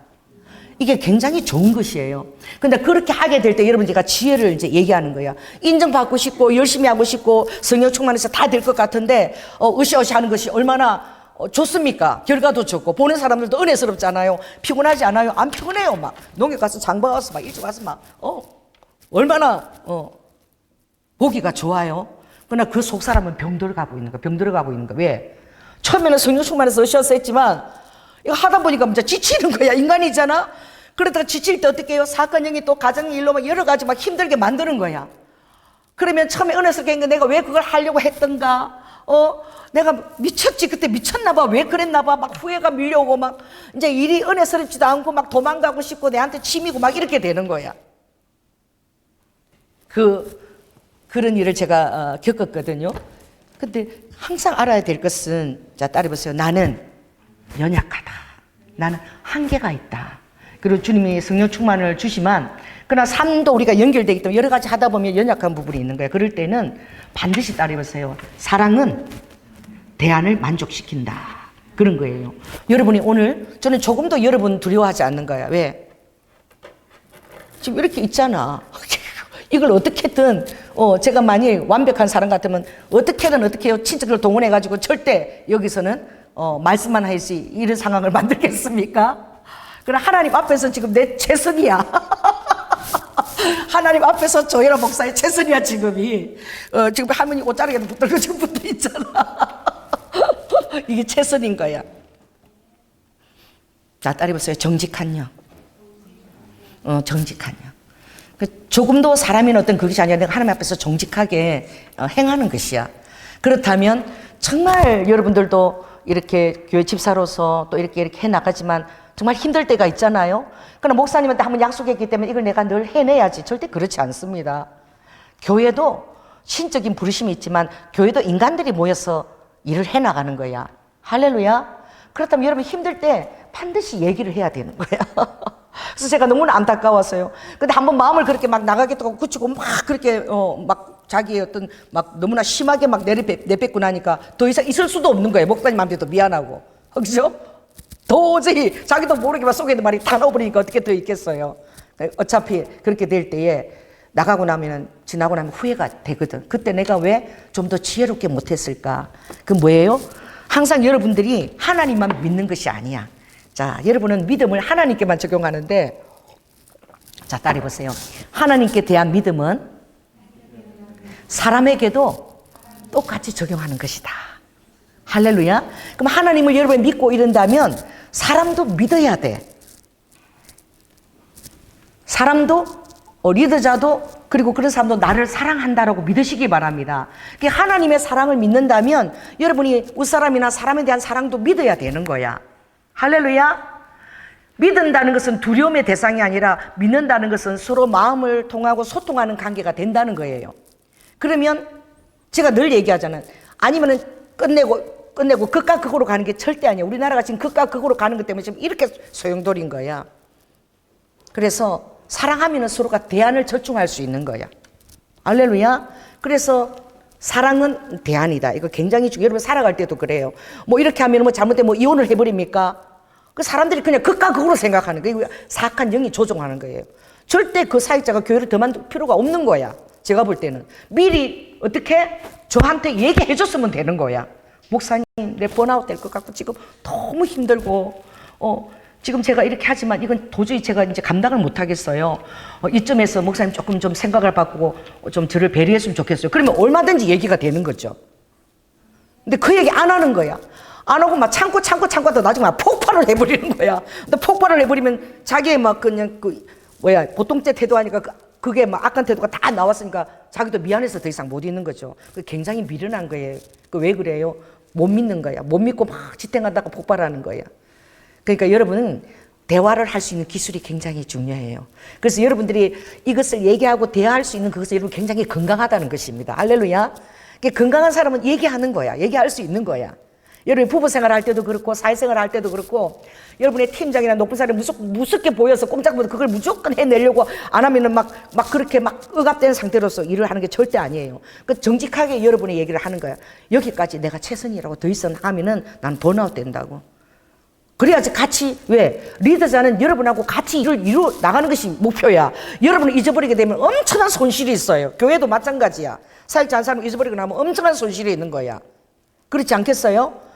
이게 굉장히 좋은 것이에요. 근데 그렇게 하게 될 때 여러분 제가 지혜를 이제 얘기하는 거야. 인정받고 싶고 열심히 하고 싶고 성령 충만해서 다 될 것 같은데 으쌰으쌰 하는 것이 얼마나 좋습니까? 결과도 좋고 보는 사람들도 은혜스럽잖아요. 피곤하지 않아요? 안 피곤해요. 막 농협 가서 장봐 가서 막 일찍 와서 막 얼마나 보기가 좋아요. 그러나 그 속 사람은 병들어가고 있는 거야. 병들어가고 있는 거야. 왜? 처음에는 성령 충만해서 으쌰으쌰 했지만 이거 하다 보니까 진짜 지치는 거야. 인간이잖아. 그러다가 지칠 때 어떻게 해요? 사건형이 또 가정 일로 막 여러 가지 막 힘들게 만드는 거야. 그러면 처음에 은혜스럽게 했는데 내가 왜 그걸 하려고 했던가? 내가 미쳤지. 그때 미쳤나 봐. 왜 그랬나 봐. 막 후회가 밀려오고 막 이제 일이 은혜스럽지도 않고 막 도망가고 싶고 내한테 침이고 막 이렇게 되는 거야. 그런 일을 제가 겪었거든요. 근데 항상 알아야 될 것은, 자, 따라해보세요. 나는 연약하다. 나는 한계가 있다. 그리고 주님이 성령 충만을 주시만 그러나 삶도 우리가 연결되기 때문에 여러 가지 하다 보면 연약한 부분이 있는 거예요. 그럴 때는 반드시 따라해보세요. 사랑은 대안을 만족시킨다. 그런 거예요. 여러분이 오늘 저는 조금도 여러분 두려워하지 않는 거야. 왜? 지금 이렇게 있잖아. 이걸 어떻게든 제가 만약 완벽한 사람 같으면 어떻게든 어떻게 해요? 친척들 동원해가지고 절대 여기서는 말씀만 하지 이런 상황을 만들겠습니까? 그러나 하나님 앞에서 지금 내 최선이야. 하나님 앞에서 조혜라 목사의 최선이야 지금이. 지금 할머니 옷자락에도 붙들고 지금 붙어 있잖아. 이게 최선인 거야. 자, 따라해보세요. 정직한 영. 정직한 영. 조금도 사람이 어떤 그것이 아니라 내가 하나님 앞에서 정직하게 행하는 것이야. 그렇다면 정말 여러분들도 이렇게 교회 집사로서 또 이렇게 해나가지만 정말 힘들 때가 있잖아요. 그러나 목사님한테 한번 약속했기 때문에 이걸 내가 늘 해내야지. 절대 그렇지 않습니다. 교회도 신적인 부르심이 있지만 교회도 인간들이 모여서 일을 해나가는 거야. 할렐루야. 그렇다면 여러분 힘들 때 반드시 얘기를 해야 되는 거야. 그래서 제가 너무나 안타까웠어요. 근데 한번 마음을 그렇게 막 나가겠다고 굳히고 막 그렇게 막 자기의 어떤 막 너무나 심하게 막 내뱉고 나니까 더 이상 있을 수도 없는 거예요. 목사님한테도 미안하고. 그죠? 도저히 자기도 모르게 막 속에 있는 말이 다 나와버리니까 어떻게 더 있겠어요. 어차피 그렇게 될 때에 나가고 나면 지나고 나면 후회가 되거든. 그때 내가 왜 좀 더 지혜롭게 못했을까? 그 뭐예요? 항상 여러분들이 하나님만 믿는 것이 아니야. 자, 여러분은 믿음을 하나님께만 적용하는데, 자, 따라해보세요. 하나님께 대한 믿음은 사람에게도 똑같이 적용하는 것이다. 할렐루야. 그럼 하나님을 여러분이 믿고 이른다면 사람도 믿어야 돼. 사람도 리더자도 그리고 그런 사람도 나를 사랑한다라고 믿으시기 바랍니다. 하나님의 사랑을 믿는다면 여러분이 웃사람이나 사람에 대한 사랑도 믿어야 되는 거야. 할렐루야. 믿는다는 것은 두려움의 대상이 아니라 믿는다는 것은 서로 마음을 통하고 소통하는 관계가 된다는 거예요. 그러면 제가 늘 얘기하잖아요. 아니면은 끝내고 극과 극으로 가는 게 절대 아니에요. 우리나라가 지금 극과 극으로 가는 것 때문에 지금 이렇게 소용돌이인 거야. 그래서 사랑하면 서로가 대안을 절충할 수 있는 거야. 할렐루야. 그래서 사랑은 대안이다. 이거 굉장히 중요해요. 여러분 살아갈 때도 그래요. 뭐 이렇게 하면 뭐 잘못되면 뭐 이혼을 해버립니까? 그 사람들이 그냥 극과 극으로 생각하는 거예요. 사악한 영이 조종하는 거예요. 절대 그 사역자가 교회를 더만들 필요가 없는 거야. 제가 볼 때는 미리 어떻게 저한테 얘기해 줬으면 되는 거야. 목사님, 내 번아웃 될 것 같고 지금 너무 힘들고 지금 제가 이렇게 하지만 이건 도저히 제가 이제 감당을 못 하겠어요. 이쯤에서 목사님 조금 좀 생각을 바꾸고 좀 저를 배려했으면 좋겠어요. 그러면 얼마든지 얘기가 되는 거죠. 근데 그 얘기 안 하는 거야. 안 하고 막 참고 하다 나중에 막 폭발을 해버리는 거야. 근데 폭발을 해버리면 자기의 막 그냥 보통째 태도하니까 그게 막 악한 태도가 다 나왔으니까 자기도 미안해서 더 이상 못 있는 거죠. 굉장히 미련한 거예요. 왜 그래요? 못 믿는 거야. 못 믿고 막 지탱하다가 폭발하는 거야. 그러니까 여러분은 대화를 할 수 있는 기술이 굉장히 중요해요. 그래서 여러분들이 이것을 얘기하고 대화할 수 있는 그것은 여러분 굉장히 건강하다는 것입니다. 할렐루야. 건강한 사람은 얘기하는 거야. 얘기할 수 있는 거야. 여러분이 부부 생활 할 때도 그렇고 사회생활 할 때도 그렇고 여러분의 팀장이나 높은 사람이 무섭게 보여서 꼼짝보다 그걸 무조건 해내려고 안 하면은 막 그렇게 막 억압된 상태로서 일을 하는 게 절대 아니에요. 그 정직하게 여러분의 얘기를 하는 거야. 여기까지 내가 최선이라고 더 이상 하면은 난 번아웃 된다고. 그래야지 같이 리더자는 여러분하고 같이 일을 이루 나가는 것이 목표야. 여러분을 잊어버리게 되면 엄청난 손실이 있어요. 교회도 마찬가지야. 사역자 한 사람 잊어버리고 나면 엄청난 손실이 있는 거야. 그렇지 않겠어요?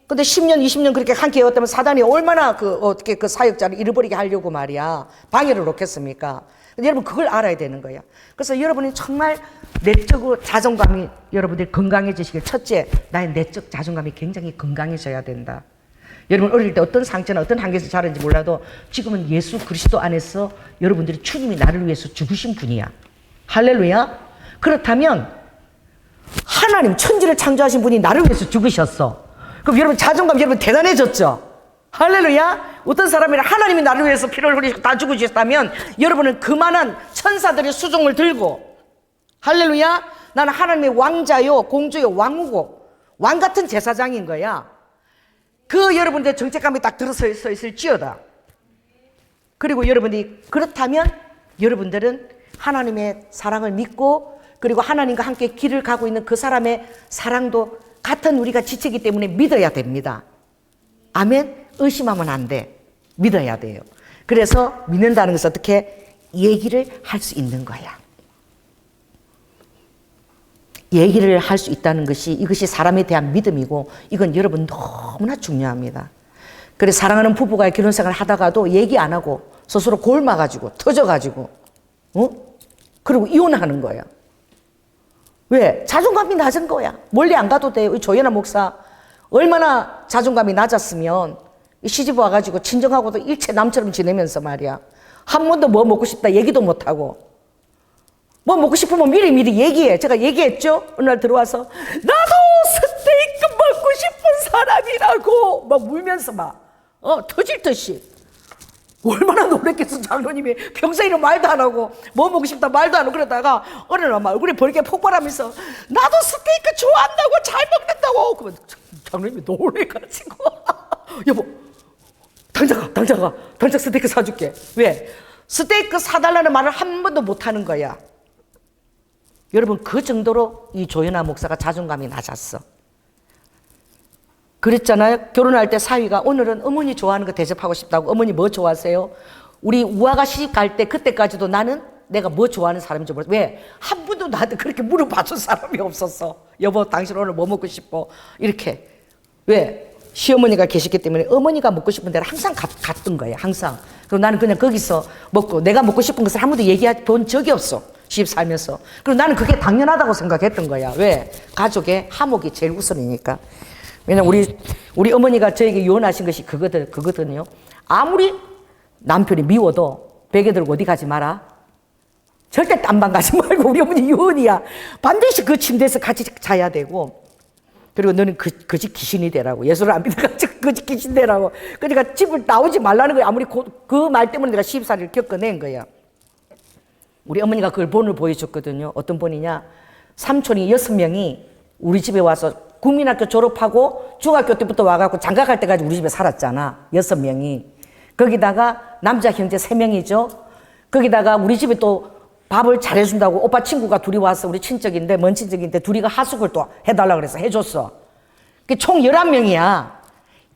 근데 10년, 20년 그렇게 함께 해왔다면 사단이 얼마나 어떻게 그 사역자를 잃어버리게 하려고 말이야. 방해를 놓겠습니까? 근데 여러분 그걸 알아야 되는 거야. 그래서 여러분이 정말 내적 자존감이 여러분들이 건강해지시길 첫째, 나의 내적 자존감이 굉장히 건강해져야 된다. 여러분 어릴 때 어떤 상처나 어떤 한계에서 자랐는지 몰라도 지금은 예수 그리스도 안에서 여러분들이 주님이 나를 위해서 죽으신 분이야. 할렐루야. 그렇다면 하나님 천지를 창조하신 분이 나를 위해서 죽으셨어. 그럼 여러분 자존감 여러분 대단해졌죠? 할렐루야. 어떤 사람이나 하나님이 나를 위해서 피를 흘리시고 다 죽으셨다면 여러분은 그만한 천사들의 수종을 들고 할렐루야. 나는 하나님의 왕자요 공주요 왕후고 왕 같은 제사장인 거야. 그 여러분들의 정체감이 딱 들어서 있을지어다. 그리고 여러분이 그렇다면 여러분들은 하나님의 사랑을 믿고 그리고 하나님과 함께 길을 가고 있는 그 사람의 사랑도 같은 우리가 지체이기 때문에 믿어야 됩니다. 아멘. 의심하면 안 돼. 믿어야 돼요. 그래서 믿는다는 것은 어떻게 얘기를 할 수 있는 거야. 얘기를 할 수 있다는 것이 이것이 사람에 대한 믿음이고 이건 여러분 너무나 중요합니다. 그래서 사랑하는 부부가 결혼생활을 하다가도 얘기 안 하고 스스로 골마가지고 터져가지고 그리고 이혼하는 거야. 왜? 자존감이 낮은 거야. 멀리 안 가도 돼요. 조연아 목사 얼마나 자존감이 낮았으면 시집 와가지고 친정하고도 일체 남처럼 지내면서 말이야. 한 번도 뭐 먹고 싶다 얘기도 못하고 뭐 먹고 싶으면 미리 얘기해. 제가 얘기했죠? 어느 날 들어와서 나도 스테이크 먹고 싶은 사람이라고 막 울면서 터질 듯이 얼마나 놀랬겠어. 장로님이 평소에는 말도 안 하고 뭐 먹고 싶다 말도 안 하고 그러다가 어느 날 막 얼굴이 벌게 폭발하면서 나도 스테이크 좋아한다고 잘 먹는다고. 그러면 장로님이 놀래가지고 여보 당장 스테이크 사줄게. 왜? 스테이크 사달라는 말을 한 번도 못하는 거야. 여러분 그 정도로 이 조연아 목사가 자존감이 낮았어. 그랬잖아요. 결혼할 때 사위가 오늘은 어머니 좋아하는 거 대접하고 싶다고. 어머니 뭐 좋아하세요? 우리 우아가 시집 갈 때 그때까지도 나는 내가 뭐 좋아하는 사람인지 몰랐어. 왜? 한 번도 나한테 그렇게 물어봐준 사람이 없었어. 여보 당신 오늘 뭐 먹고 싶어? 이렇게. 왜? 시어머니가 계셨기 때문에 어머니가 먹고 싶은 데를 항상 갔던 거예요. 항상. 그리고 나는 그냥 거기서 먹고 내가 먹고 싶은 것을 한 번도 얘기해 본 적이 없어. 집 살면서. 그리고 나는 그게 당연하다고 생각했던 거야. 왜? 가족의 화목이 제일 우선이니까. 왜냐면 우리 어머니가 저에게 유언하신 것이 그거거든요. 아무리 남편이 미워도 베개 들고 어디 가지 마라. 절대 딴방 가지 말고. 우리 어머니 유언이야. 반드시 그 침대에서 같이 자야 되고. 그리고 너는 그 집 귀신이 되라고. 예수를 안 믿어가지고 그 집 귀신 되라고. 그러니까 집을 나오지 말라는 거야. 아무리 그 말 때문에 내가 시집살이를 겪어낸 거야. 우리 어머니가 그걸 본을 보여줬거든요. 어떤 본이냐. 삼촌이 6명이 우리 집에 와서 국민학교 졸업하고 중학교 때부터 와갖고 장가갈 때까지 우리 집에 살았잖아. 6명이. 거기다가 남자 형제 3명이죠. 거기다가 우리 집에 또 밥을 잘해준다고 오빠 친구가 둘이 와서 우리 친척인데 먼 친척인데 둘이가 하숙을 또 해달라고 그래서 해줬어. 총 11명이야.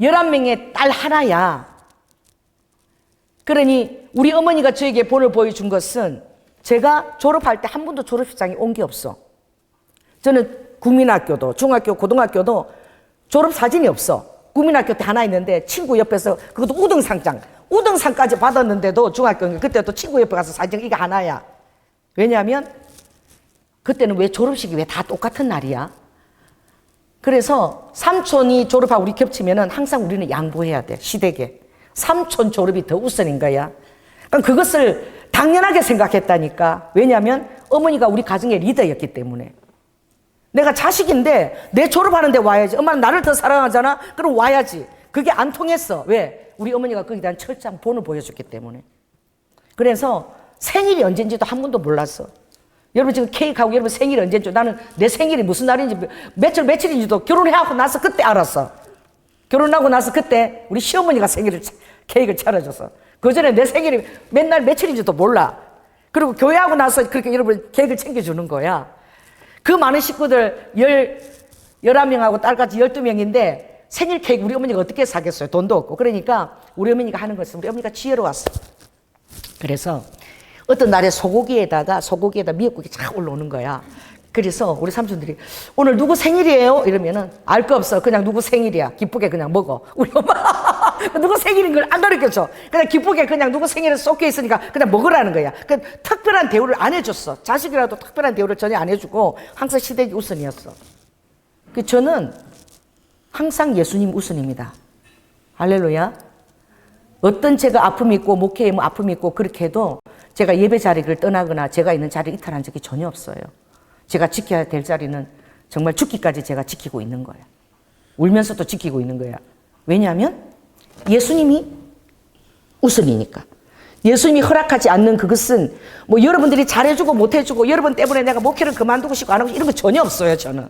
11명의 딸 하나야. 그러니 우리 어머니가 저에게 본을 보여준 것은 제가 졸업할 때 한 번도 졸업식장에 온 게 없어. 저는 국민학교도 중학교 고등학교도 졸업사진이 없어. 국민학교 때 하나 있는데 친구 옆에서 그것도 우등상까지 받았는데도 중학교 그때도 친구 옆에 가서 사진 이게 하나야. 왜냐하면 그때는 왜 졸업식이 왜 다 똑같은 날이야? 그래서 삼촌이 졸업하고 우리 겹치면은 항상 우리는 양보해야 돼. 시댁에. 삼촌 졸업이 더 우선인 거야. 그러니까 그것을 당연하게 생각했다니까. 왜냐하면 어머니가 우리 가정의 리더였기 때문에. 내가 자식인데 내 졸업하는데 와야지. 엄마는 나를 더 사랑하잖아. 그럼 와야지. 그게 안 통했어. 왜? 우리 어머니가 거기에 대한 철저한 본을 보여줬기 때문에. 그래서 생일이 언제인지도 한 번도 몰랐어. 여러분 지금 케이크하고 여러분 생일이 언제인지 나는 내 생일이 무슨 날인지 며칠인지도 결혼하고 나서 그때 알았어. 결혼하고 나서 그때 우리 시어머니가 케이크를 차려줘서. 그전에 내 생일이 맨날 며칠인지도 몰라. 그리고 교회하고 나서 그렇게 여러분 케이크를 챙겨주는 거야. 그 많은 식구들 11명하고 딸까지 12명인데 생일 케이크 우리 어머니가 어떻게 사겠어요? 돈도 없고. 그러니까 우리 어머니가 하는 것은 우리 어머니가 지혜로웠어. 그래서 어떤 날에 소고기에다 미역국이 쫙 올라오는 거야. 그래서 우리 삼촌들이 오늘 누구 생일이에요? 이러면은 알 거 없어. 그냥 누구 생일이야. 기쁘게 그냥 먹어. 우리 엄마 누구 생일인 걸 안 가르쳐줘. 그냥 기쁘게 그냥 누구 생일에 쏟겨 있으니까 그냥 먹으라는 거야. 그 특별한 대우를 안 해줬어. 자식이라도 특별한 대우를 전혀 안 해주고 항상 시댁이 우선이었어. 그 저는 항상 예수님 우선입니다. 할렐루야. 어떤 제가 아픔이 있고 목회에 뭐 아픔이 있고 그렇게 해도 제가 예배 자리를 떠나거나 제가 있는 자리를 이탈한 적이 전혀 없어요. 제가 지켜야 될 자리는 정말 죽기까지 제가 지키고 있는 거야. 울면서도 지키고 있는 거야. 왜냐하면 예수님이 우선이니까. 예수님이 허락하지 않는 그것은 뭐 여러분들이 잘해주고 못해주고 여러분 때문에 내가 목회를 그만두고 싶고 안 하고 이런 거 전혀 없어요. 저는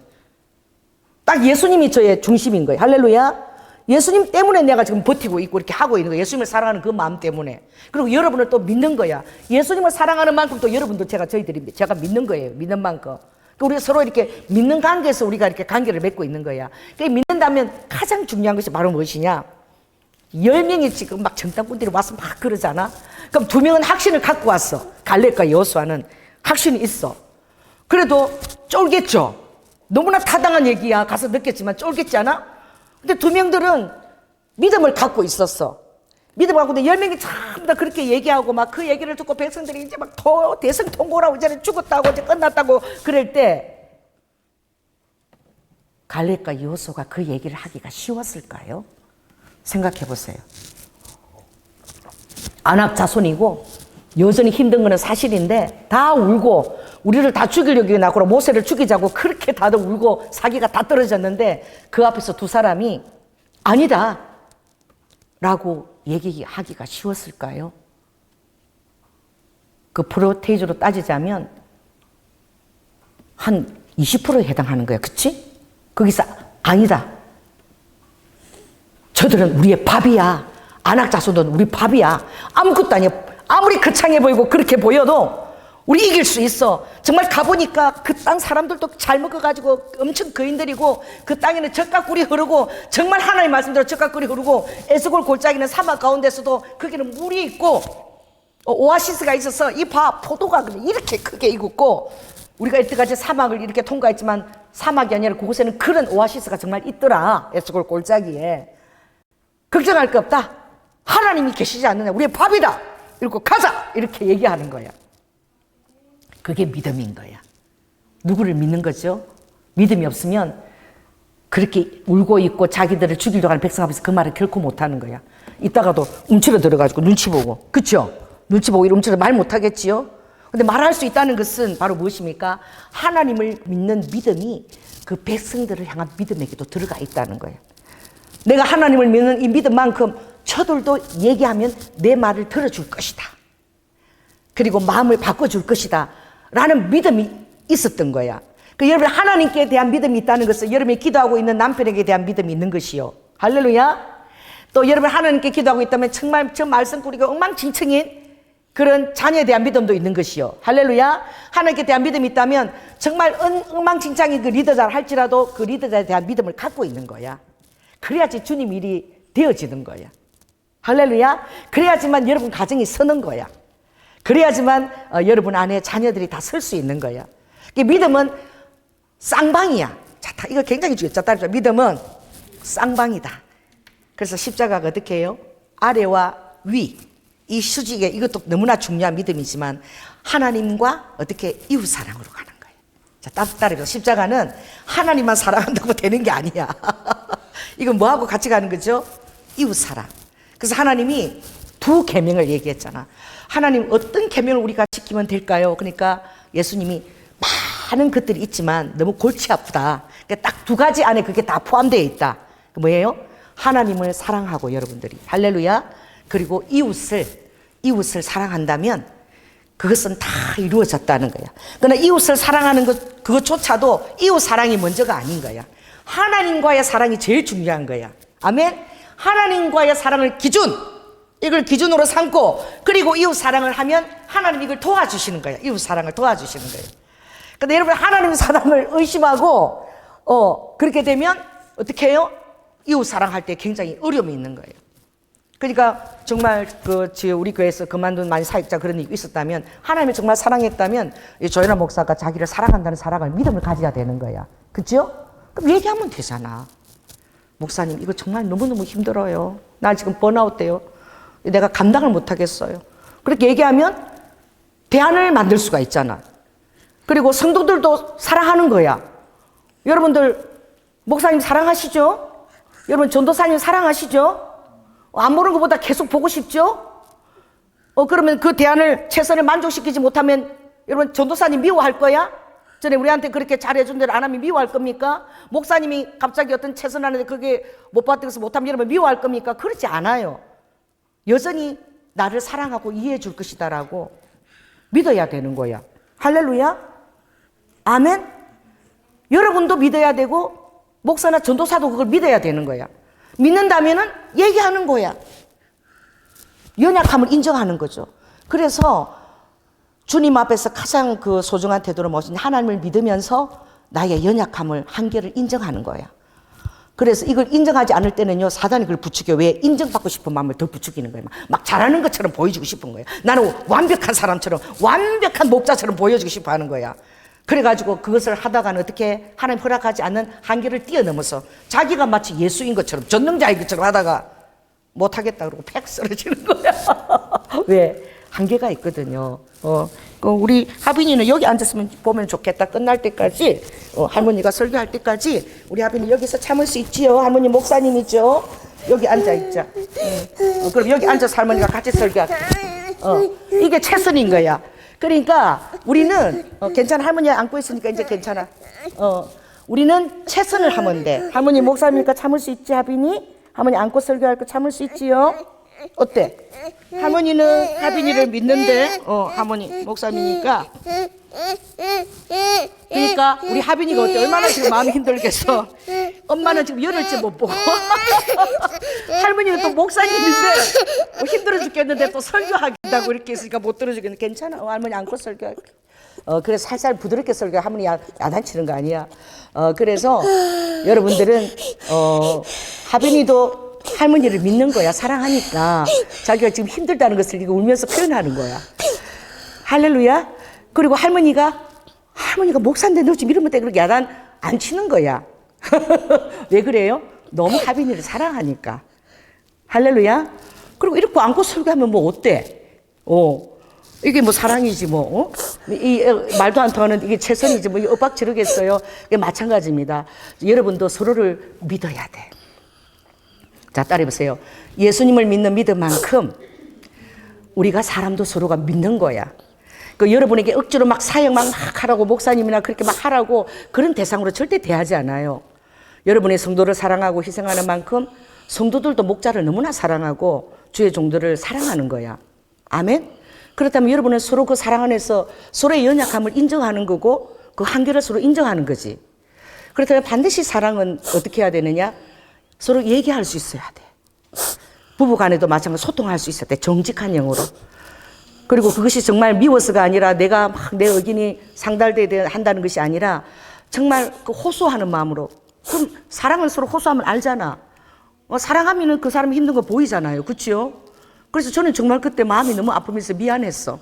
딱 예수님이 저의 중심인 거예요. 할렐루야. 예수님 때문에 내가 지금 버티고 있고 이렇게 하고 있는 거예요. 예수님을 사랑하는 그 마음 때문에. 그리고 여러분을 또 믿는 거야. 예수님을 사랑하는 만큼 또 여러분도 제가 믿는 거예요. 믿는 만큼. 그러니까 우리가 서로 이렇게 믿는 관계에서 우리가 이렇게 관계를 맺고 있는 거야. 그러니까 믿는다면 가장 중요한 것이 바로 무엇이냐? 10명이 지금 막 정탐꾼들이 와서 막 그러잖아. 그럼 2명은 확신을 갖고 왔어. 갈렙과 여호수아는 확신이 있어. 그래도 쫄겠죠. 너무나 타당한 얘기야. 가서 느꼈지만 쫄겠지 않아? 근데 2명들은 믿음을 갖고 있었어. 믿음을 갖고 있는데 10명이 전부 다 그렇게 얘기하고 막 그 얘기를 듣고 백성들이 이제 막 대성 통곡하고 이제는 죽었다고 이제 끝났다고 그럴 때 갈렙과 여호수아가 그 얘기를 하기가 쉬웠을까요? 생각해 보세요. 안악 자손이고 여전히 힘든 거는 사실인데 다 울고 우리를 다 죽이려고 나고 모세를 죽이자고 그렇게 다들 울고 사기가 다 떨어졌는데 그 앞에서 2 사람이 아니다 라고 얘기하기가 쉬웠을까요? 그 프로테이저로 따지자면 한 20%에 해당하는 거야. 그치? 거기서 아니다. 저들은 우리의 밥이야. 안악 자손은 우리 밥이야. 아무것도 아니야. 아무리 거창해 보이고 그렇게 보여도 우리 이길 수 있어. 정말 가보니까 그 땅 사람들도 잘 먹어가지고 엄청 거인들이고 그 땅에는 젖가꿀이 흐르고 정말 하나님 말씀대로 젖가꿀이 흐르고 에스골 골짜기는 사막 가운데서도 거기는 물이 있고 오아시스가 있어서 이 봐 포도가 이렇게 크게 익었고 우리가 이때까지 사막을 이렇게 통과했지만 사막이 아니라 그곳에는 그런 오아시스가 정말 있더라. 에스골 골짜기에. 걱정할 거 없다. 하나님이 계시지 않느냐, 우리의 밥이다, 이러고 가자, 이렇게 얘기하는 거야. 그게 믿음인 거야. 누구를 믿는 거죠? 믿음이 없으면 그렇게 울고 있고 자기들을 죽이려고 하는 백성 앞에서 그 말을 결코 못하는 거야. 이따가도 움츠러 들어가지고 눈치 보고, 그쵸? 눈치 보고 이렇게 움츠러 말 못하겠지요? 근데 말할 수 있다는 것은 바로 무엇입니까? 하나님을 믿는 믿음이 그 백성들을 향한 믿음에게도 들어가 있다는 거예요. 내가 하나님을 믿는 이 믿음만큼 저들도 얘기하면 내 말을 들어줄 것이다, 그리고 마음을 바꿔줄 것이다 라는 믿음이 있었던 거야. 그 여러분, 하나님께 대한 믿음이 있다는 것은 여러분이 기도하고 있는 남편에게 대한 믿음이 있는 것이요. 할렐루야. 또 여러분 하나님께 기도하고 있다면 정말 저 말씀 꾸리고 엉망진창인 그런 자녀에 대한 믿음도 있는 것이요. 할렐루야. 하나님께 대한 믿음이 있다면 정말 엉망진창인 그 리더자를 할지라도 그 리더자에 대한 믿음을 갖고 있는 거야. 그래야지 주님 일이 되어지는 거야. 할렐루야. 그래야지만 여러분 가정이 서는 거야. 그래야지만 여러분 안에 자녀들이 다 설 수 있는 거야. 믿음은 쌍방이야. 자, 이거 굉장히 중요해. 자, 따라서 믿음은 쌍방이다. 그래서 십자가가 어떻게 해요? 아래와 위, 이 수직에, 이것도 너무나 중요한 믿음이지만 하나님과 어떻게 이웃 사랑으로 가는 거예요. 자, 따라서 십자가는 하나님만 사랑한다고 되는 게 아니야. 이건 뭐하고 같이 가는 거죠? 이웃 사랑. 그래서 하나님이 두 계명을 얘기했잖아. 하나님 어떤 계명을 우리가 지키면 될까요? 그러니까 예수님이 많은 것들이 있지만 너무 골치 아프다. 그러니까 딱 두 가지 안에 그게 다 포함되어 있다. 뭐예요? 하나님을 사랑하고, 여러분들이 할렐루야. 그리고 이웃을 사랑한다면 그것은 다 이루어졌다는 거야. 그러나 이웃을 사랑하는 것, 그것조차도 이웃 사랑이 먼저가 아닌 거야. 하나님과의 사랑이 제일 중요한 거야. 아멘. 하나님과의 사랑을 이걸 기준으로 삼고, 그리고 이웃 사랑을 하면 하나님이 이걸 도와주시는 거야. 이웃 사랑을 도와주시는 거예요. 근데 여러분, 하나님 사랑을 의심하고 그렇게 되면 어떻게 해요? 이웃 사랑할 때 굉장히 어려움이 있는 거예요. 그러니까 정말 우리 교회에서 그만둔 많은 사역자 그런 일이 있었다면, 하나님을 정말 사랑했다면 이 조연아 목사가 자기를 사랑한다는 사랑을, 믿음을 가져야 되는 거야. 그렇죠? 그럼 얘기하면 되잖아. 목사님, 이거 정말 너무너무 힘들어요. 나 지금 번아웃 돼요. 내가 감당을 못 하겠어요. 그렇게 얘기하면 대안을 만들 수가 있잖아. 그리고 성도들도 사랑하는 거야. 여러분들 목사님 사랑하시죠? 여러분 전도사님 사랑하시죠? 안 보는 것보다 계속 보고 싶죠? 그러면 그 대안을 최선을 만족시키지 못하면 여러분 전도사님 미워할 거야? 전에 우리한테 그렇게 잘해준 대로 안 하면 미워할 겁니까? 목사님이 갑자기 어떤 최선 하는데 그게 못 받아서 못하면 여러분 미워할 겁니까? 그렇지 않아요. 여전히 나를 사랑하고 이해해 줄 것이다라고 믿어야 되는 거야. 할렐루야. 아멘. 여러분도 믿어야 되고 목사나 전도사도 그걸 믿어야 되는 거야. 믿는다면은 얘기하는 거야. 연약함을 인정하는 거죠. 그래서 주님 앞에서 가장 그 소중한 태도로 모신 하나님을 믿으면서 나의 연약함을, 한계를 인정하는 거야. 그래서 이걸 인정하지 않을 때는요, 사단이 그걸 부추겨. 왜? 인정받고 싶은 마음을 더 부추기는 거예요. 막 잘하는 것처럼 보여주고 싶은 거예요. 나는 완벽한 사람처럼, 완벽한 목자처럼 보여주고 싶어 하는 거야. 그래가지고 그것을 하다가는 어떻게, 하나님 허락하지 않는 한계를 뛰어넘어서 자기가 마치 예수인 것처럼, 전능자인 것처럼 하다가 못하겠다 그러고 팩 쓰러지는 거야. 왜? 한계가 있거든요. 우리 하빈이는 여기 앉았으면 보면 좋겠다. 끝날 때까지, 할머니가 설교할 때까지 우리 하빈이 여기서 참을 수 있지요. 할머니 목사님이죠. 여기 앉아있자. 그럼 여기 앉아서 할머니가 같이 설교할게. 이게 최선인 거야. 그러니까 우리는 괜찮아. 할머니 안고 있으니까 이제 괜찮아. 우리는 최선을 하면 돼. 할머니 목사님이니까 참을 수 있지, 하빈이? 할머니 안고 설교할 거 참을 수 있지요? 어때? 할머니는 하빈이를 믿는데, 할머니 목사님이니까. 그러니까 우리 하빈이가 어때? 얼마나 지금 마음이 힘들겠어. 엄마는 지금 열흘째 못 보고. 할머니는 또 목사님인데 힘들어 죽겠는데 또 설교하겠다고 이렇게 했으니까 못 들어주겠는데, 괜찮아. 할머니 안고 설교할게. 그래서 살살 부드럽게 설교. 할머니 야단치는 거 아니야. 그래서 여러분들은 하빈이도 할머니를 믿는 거야. 사랑하니까. 자기가 지금 힘들다는 것을 이거 울면서 표현하는 거야. 할렐루야. 그리고 할머니가 목사인데 너 지금 이러면 돼. 그렇게 야단 안 치는 거야. 왜 그래요? 너무 하빈이를 사랑하니까. 할렐루야. 그리고 이렇게 안고 설교하면 뭐 어때? 이게 뭐 사랑이지 뭐. 이 말도 안 통하는 이게 최선이지 뭐 엇박 지르겠어요. 이게 마찬가지입니다. 여러분도 서로를 믿어야 돼. 자, 따라해보세요. 예수님을 믿는 믿음만큼 우리가 사람도 서로가 믿는 거야. 그 여러분에게 억지로 막 사역 막 하라고 목사님이나 그렇게 막 하라고 그런 대상으로 절대 대하지 않아요. 여러분의 성도를 사랑하고 희생하는 만큼 성도들도 목자를 너무나 사랑하고 주의 종들을 사랑하는 거야. 아멘? 그렇다면 여러분은 서로 그 사랑 안에서 서로의 연약함을 인정하는 거고 그 한계를 서로 인정하는 거지. 그렇다면 반드시 사랑은 어떻게 해야 되느냐? 서로 얘기할 수 있어야 돼. 부부 간에도 마찬가지로 소통할 수 있어야 돼. 정직한 영어로. 그리고 그것이 정말 미워서가 아니라 내가 막 내 의견이 상달돼야 한다는 것이 아니라 정말 그 호소하는 마음으로. 그럼 사랑은 서로 호소하면 알잖아. 사랑하면은 그 사람이 힘든 거 보이잖아요. 그렇죠? 그래서 저는 정말 그때 마음이 너무 아프면서 미안했어.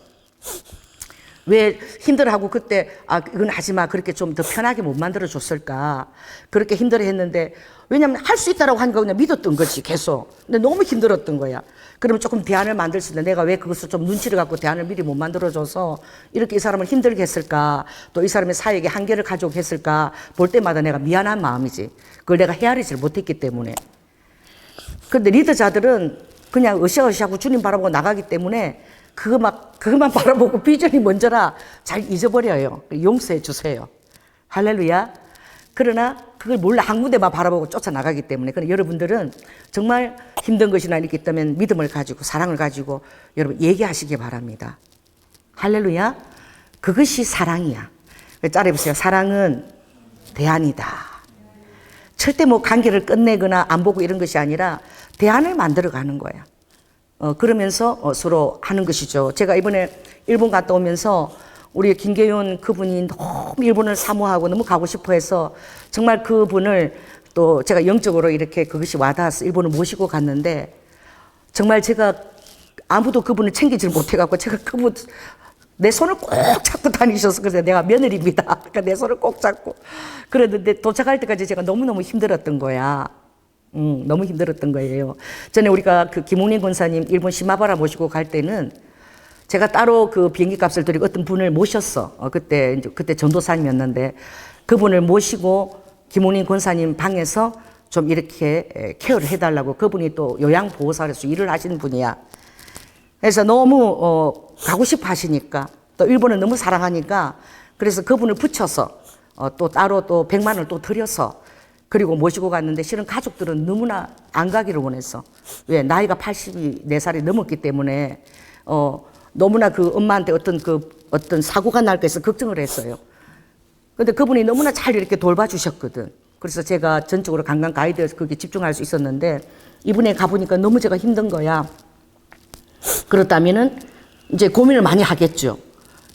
왜 힘들어하고 그때 이건 하지 마 그렇게 좀 더 편하게 못 만들어 줬을까 그렇게 힘들어했는데 왜냐면 할 수 있다라고 하니까 그냥 믿었던 거지 계속. 근데 너무 힘들었던 거야. 그러면 조금 대안을 만들 수 있는데 내가 왜 그것을 좀 눈치를 갖고 대안을 미리 못 만들어줘서 이렇게 이 사람을 힘들게 했을까 또 이 사람의 사역에 한계를 가져오게 했을까 볼 때마다 내가 미안한 마음이지. 그걸 내가 헤아리질 못했기 때문에. 그런데 리더자들은 그냥 으쌰으쌰하고 주님 바라보고 나가기 때문에 그것만 바라보고 비전이 먼저라 잘 잊어버려요. 용서해 주세요. 할렐루야. 그러나 그걸 몰라 한 군데만 바라보고 쫓아나가기 때문에. 그러나 여러분들은 정말 힘든 것이나 이렇게 있다면 믿음을 가지고 사랑을 가지고 여러분 얘기하시기 바랍니다. 할렐루야. 그것이 사랑이야. 짜려보세요. 사랑은 대안이다. 절대 뭐 관계를 끝내거나 안 보고 이런 것이 아니라 대안을 만들어가는 거야. 그러면서 서로 하는 것이죠. 제가 이번에 일본 갔다 오면서 우리 김계윤 그분이 너무 일본을 사모하고 너무 가고 싶어 해서 정말 그분을 또 제가 영적으로 이렇게 그것이 와닿아서 일본을 모시고 갔는데 정말 제가 아무도 그분을 챙기지를 못해갖고 제가 그분 내 손을 꼭 잡고 다니셔서 그래서 내가 며느리입니다. 그러니까 내 손을 꼭 잡고 그랬는데 도착할 때까지 제가 너무너무 힘들었던 거야. 너무 힘들었던 거예요. 전에 우리가 그 김홍림 권사님 일본 시마바라 모시고 갈 때는 제가 따로 그 비행기 값을 드리고 어떤 분을 모셨어. 그때 전도사님이었는데 그분을 모시고 김홍림 권사님 방에서 좀 이렇게 케어를 해달라고 그분이 또 요양보호사로서 일을 하시는 분이야. 그래서 너무 가고 싶어 하시니까 또 일본을 너무 사랑하니까 그래서 그분을 붙여서 또 따로 또 100만 원을 또 드려서 그리고 모시고 갔는데 실은 가족들은 너무나 안 가기를 원했어. 왜? 나이가 84살이 넘었기 때문에 너무나 그 엄마한테 어떤 사고가 날까 해서 걱정을 했어요. 근데 그분이 너무나 잘 이렇게 돌봐주셨거든. 그래서 제가 전적으로 관광 가이드에서 거기에 집중할 수 있었는데 이분에 가보니까 너무 제가 힘든 거야. 그렇다면은 이제 고민을 많이 하겠죠.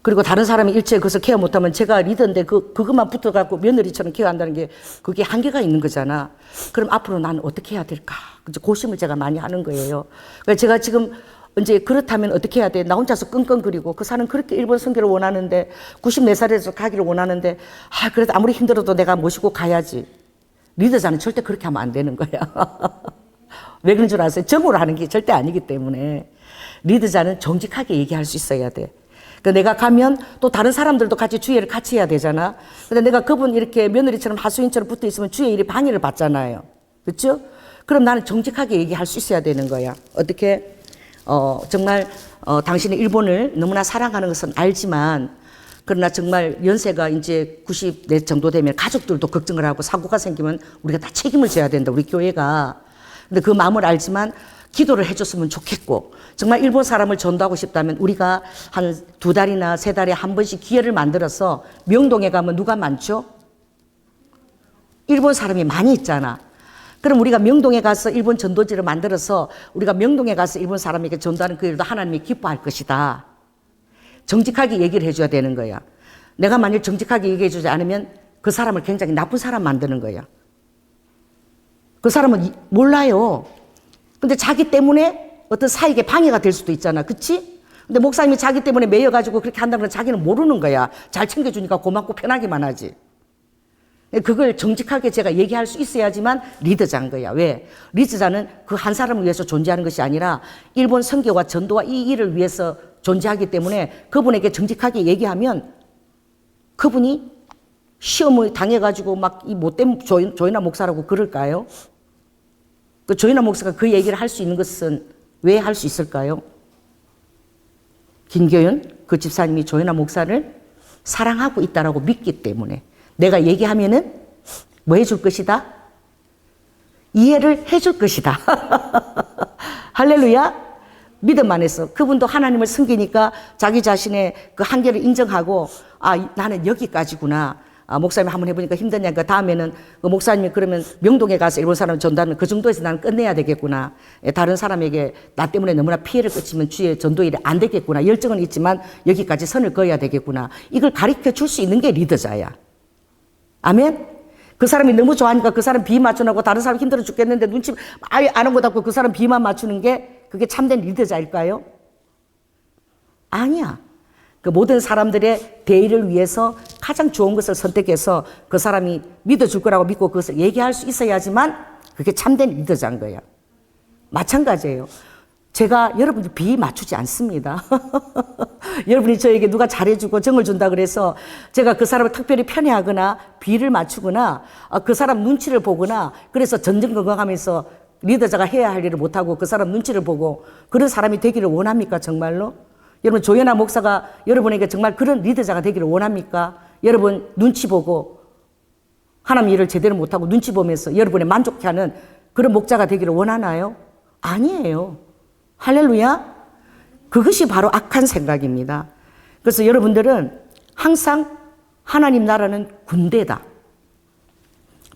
그리고 다른 사람이 일체에 그것을 케어 못하면 제가 리더인데 그것만 붙어갖고 며느리처럼 케어한다는 게 그게 한계가 있는 거잖아. 그럼 앞으로 나는 어떻게 해야 될까? 이제 고심을 제가 많이 하는 거예요. 그래서 제가 지금 이제 그렇다면 어떻게 해야 돼? 나 혼자서 끙끙거리고 그 사람 그렇게 일본 선교를 원하는데 94살에서 가기를 원하는데 그래도 아무리 힘들어도 내가 모시고 가야지. 리더자는 절대 그렇게 하면 안 되는 거야. 왜 그런 줄 아세요? 정으로 하는 게 절대 아니기 때문에 리더자는 정직하게 얘기할 수 있어야 돼. 그러니까 내가 가면 또 다른 사람들도 같이 주의를 같이 해야 되잖아. 근데 내가 그분 이렇게 며느리처럼 하수인처럼 붙어 있으면 주의 일이 방해를 받잖아요. 그렇죠? 그럼 나는 정직하게 얘기할 수 있어야 되는 거야. 어떻게? 정말 당신이 일본을 너무나 사랑하는 것은 알지만 그러나 정말 연세가 이제 90대 정도 되면 가족들도 걱정을 하고 사고가 생기면 우리가 다 책임을 져야 된다. 우리 교회가. 근데 그 마음을 알지만 기도를 해줬으면 좋겠고 정말 일본 사람을 전도하고 싶다면 우리가 한 2달이나 3달에 한 번씩 기회를 만들어서 명동에 가면 누가 많죠? 일본 사람이 많이 있잖아. 그럼 우리가 명동에 가서 일본 전도지를 만들어서 우리가 명동에 가서 일본 사람에게 전도하는 그 일도 하나님이 기뻐할 것이다. 정직하게 얘기를 해줘야 되는 거야. 내가 만약 정직하게 얘기해주지 않으면 그 사람을 굉장히 나쁜 사람 만드는 거야. 그 사람은 몰라요. 근데 자기 때문에 어떤 사익에 방해가 될 수도 있잖아. 그치? 근데 목사님이 자기 때문에 매여가지고 그렇게 한다는 건 자기는 모르는 거야. 잘 챙겨주니까 고맙고 편하기만 하지. 그걸 정직하게 제가 얘기할 수 있어야지만 리더자인 거야. 왜? 리더자는 그 한 사람을 위해서 존재하는 것이 아니라 일본 선교와 전도와 이 일을 위해서 존재하기 때문에 그분에게 정직하게 얘기하면 그분이 시험을 당해가지고 막 이 못된 조이나 목사라고 그럴까요? 그 조이나 목사가 그 얘기를 할 수 있는 것은 왜 할 수 있을까요? 김교연 그 집사님이 조이나 목사를 사랑하고 있다라고 믿기 때문에 내가 얘기하면은 뭐 해줄 것이다? 이해를 해줄 것이다. 할렐루야. 믿음 안에서 그분도 하나님을 섬기니까 자기 자신의 그 한계를 인정하고 나는 여기까지구나. 목사님 한번 해보니까 힘드냐니까 다음에는 그 목사님이 그러면 명동에 가서 일본 사람 전도하면 그 정도에서 나는 끝내야 되겠구나. 다른 사람에게 나 때문에 너무나 피해를 끼치면 주의 전도 일이 안 되겠구나. 열정은 있지만 여기까지 선을 그어야 되겠구나. 이걸 가르쳐 줄 수 있는 게 리더자야. 아멘? 그 사람이 너무 좋아하니까 그 사람 비 맞춰놓고 다른 사람 힘들어 죽겠는데 눈치 아예 안 한 것 같고 그 사람 비만 맞추는 게 그게 참된 리더자일까요? 아니야. 그 모든 사람들의 대의를 위해서 가장 좋은 것을 선택해서 그 사람이 믿어줄 거라고 믿고 그것을 얘기할 수 있어야지만 그게 참된 리더자인 거야. 마찬가지예요. 제가 여러분들 비 맞추지 않습니다. 여러분이 저에게 누가 잘해주고 정을 준다 그래서 제가 그 사람을 특별히 편애하거나 비를 맞추거나 그 사람 눈치를 보거나 그래서 전전긍긍하면서 리더자가 해야 할 일을 못하고 그 사람 눈치를 보고 그런 사람이 되기를 원합니까 정말로? 여러분 조연아 목사가 여러분에게 정말 그런 리더자가 되기를 원합니까? 여러분 눈치 보고 하나님 일을 제대로 못하고 눈치 보면서 여러분의 만족해하는 그런 목자가 되기를 원하나요? 아니에요. 할렐루야. 그것이 바로 악한 생각입니다. 그래서 여러분들은 항상 하나님 나라는 군대다.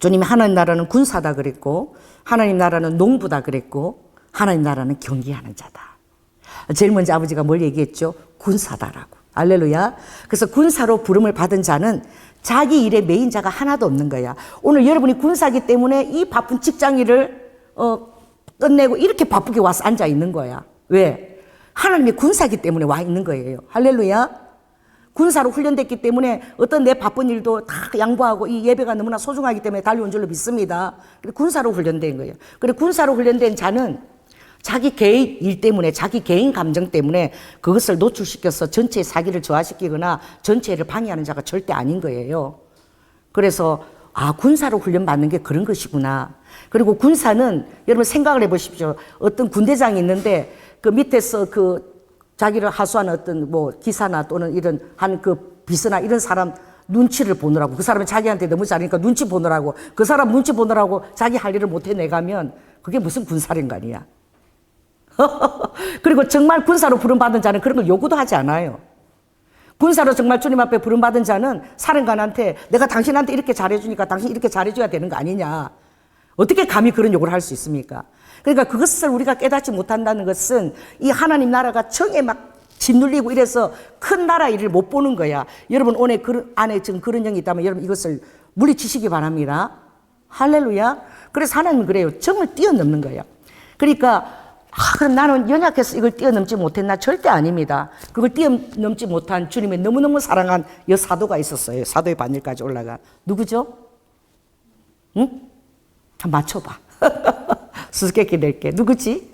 주님이 하나님 나라는 군사다 그랬고 하나님 나라는 농부다 그랬고 하나님 나라는 경계하는 자다. 제일 먼저 아버지가 뭘 얘기했죠? 군사다라고. 할렐루야. 그래서 군사로 부름을 받은 자는 자기 일의 메인자가 하나도 없는 거야. 오늘 여러분이 군사기 때문에 이 바쁜 직장 일을 끝내고 이렇게 바쁘게 와서 앉아 있는 거야. 왜? 하나님의 군사기 때문에 와 있는 거예요. 할렐루야. 군사로 훈련됐기 때문에 어떤 내 바쁜 일도 다 양보하고 이 예배가 너무나 소중하기 때문에 달려온 줄로 믿습니다. 군사로 훈련된 거예요. 그리고 군사로 훈련된 자는 자기 개인 일 때문에 자기 개인 감정 때문에 그것을 노출시켜서 전체의 사기를 저하시키거나 전체를 방해하는 자가 절대 아닌 거예요. 그래서 군사로 훈련받는 게 그런 것이구나. 그리고 군사는 여러분 생각을 해보십시오. 어떤 군대장이 있는데 그 밑에서 그 자기를 하수하는 어떤 뭐 기사나 또는 이런 한 그 비서나 이런 사람 눈치를 보느라고 그 사람이 자기한테 너무 잘하니까 눈치 보느라고 그 사람 눈치 보느라고 자기 할 일을 못 해내가면 그게 무슨 군사령관이야. 그리고 정말 군사로 부름받은 자는 그런 걸 요구도 하지 않아요. 군사로 정말 주님 앞에 부름받은 자는 사령관한테 내가 당신한테 이렇게 잘해주니까 당신 이렇게 잘해줘야 되는 거 아니냐. 어떻게 감히 그런 요구를 할 수 있습니까? 그러니까 그것을 우리가 깨닫지 못한다는 것은 이 하나님 나라가 정에 막 짓눌리고 이래서 큰 나라 일을 못 보는 거야. 여러분 오늘 안에 지금 그런 영이 있다면 여러분 이것을 물리치시기 바랍니다. 할렐루야. 그래서 하나님은 그래요. 정을 뛰어넘는 거야. 그러니까 그럼 나는 연약해서 이걸 뛰어넘지 못했나? 절대 아닙니다. 그걸 뛰어넘지 못한 주님의 너무너무 사랑한 여사도가 있었어요. 사도의 반열까지 올라가. 누구죠? 응? 맞춰봐. 수수께끼 낼게. 누구지?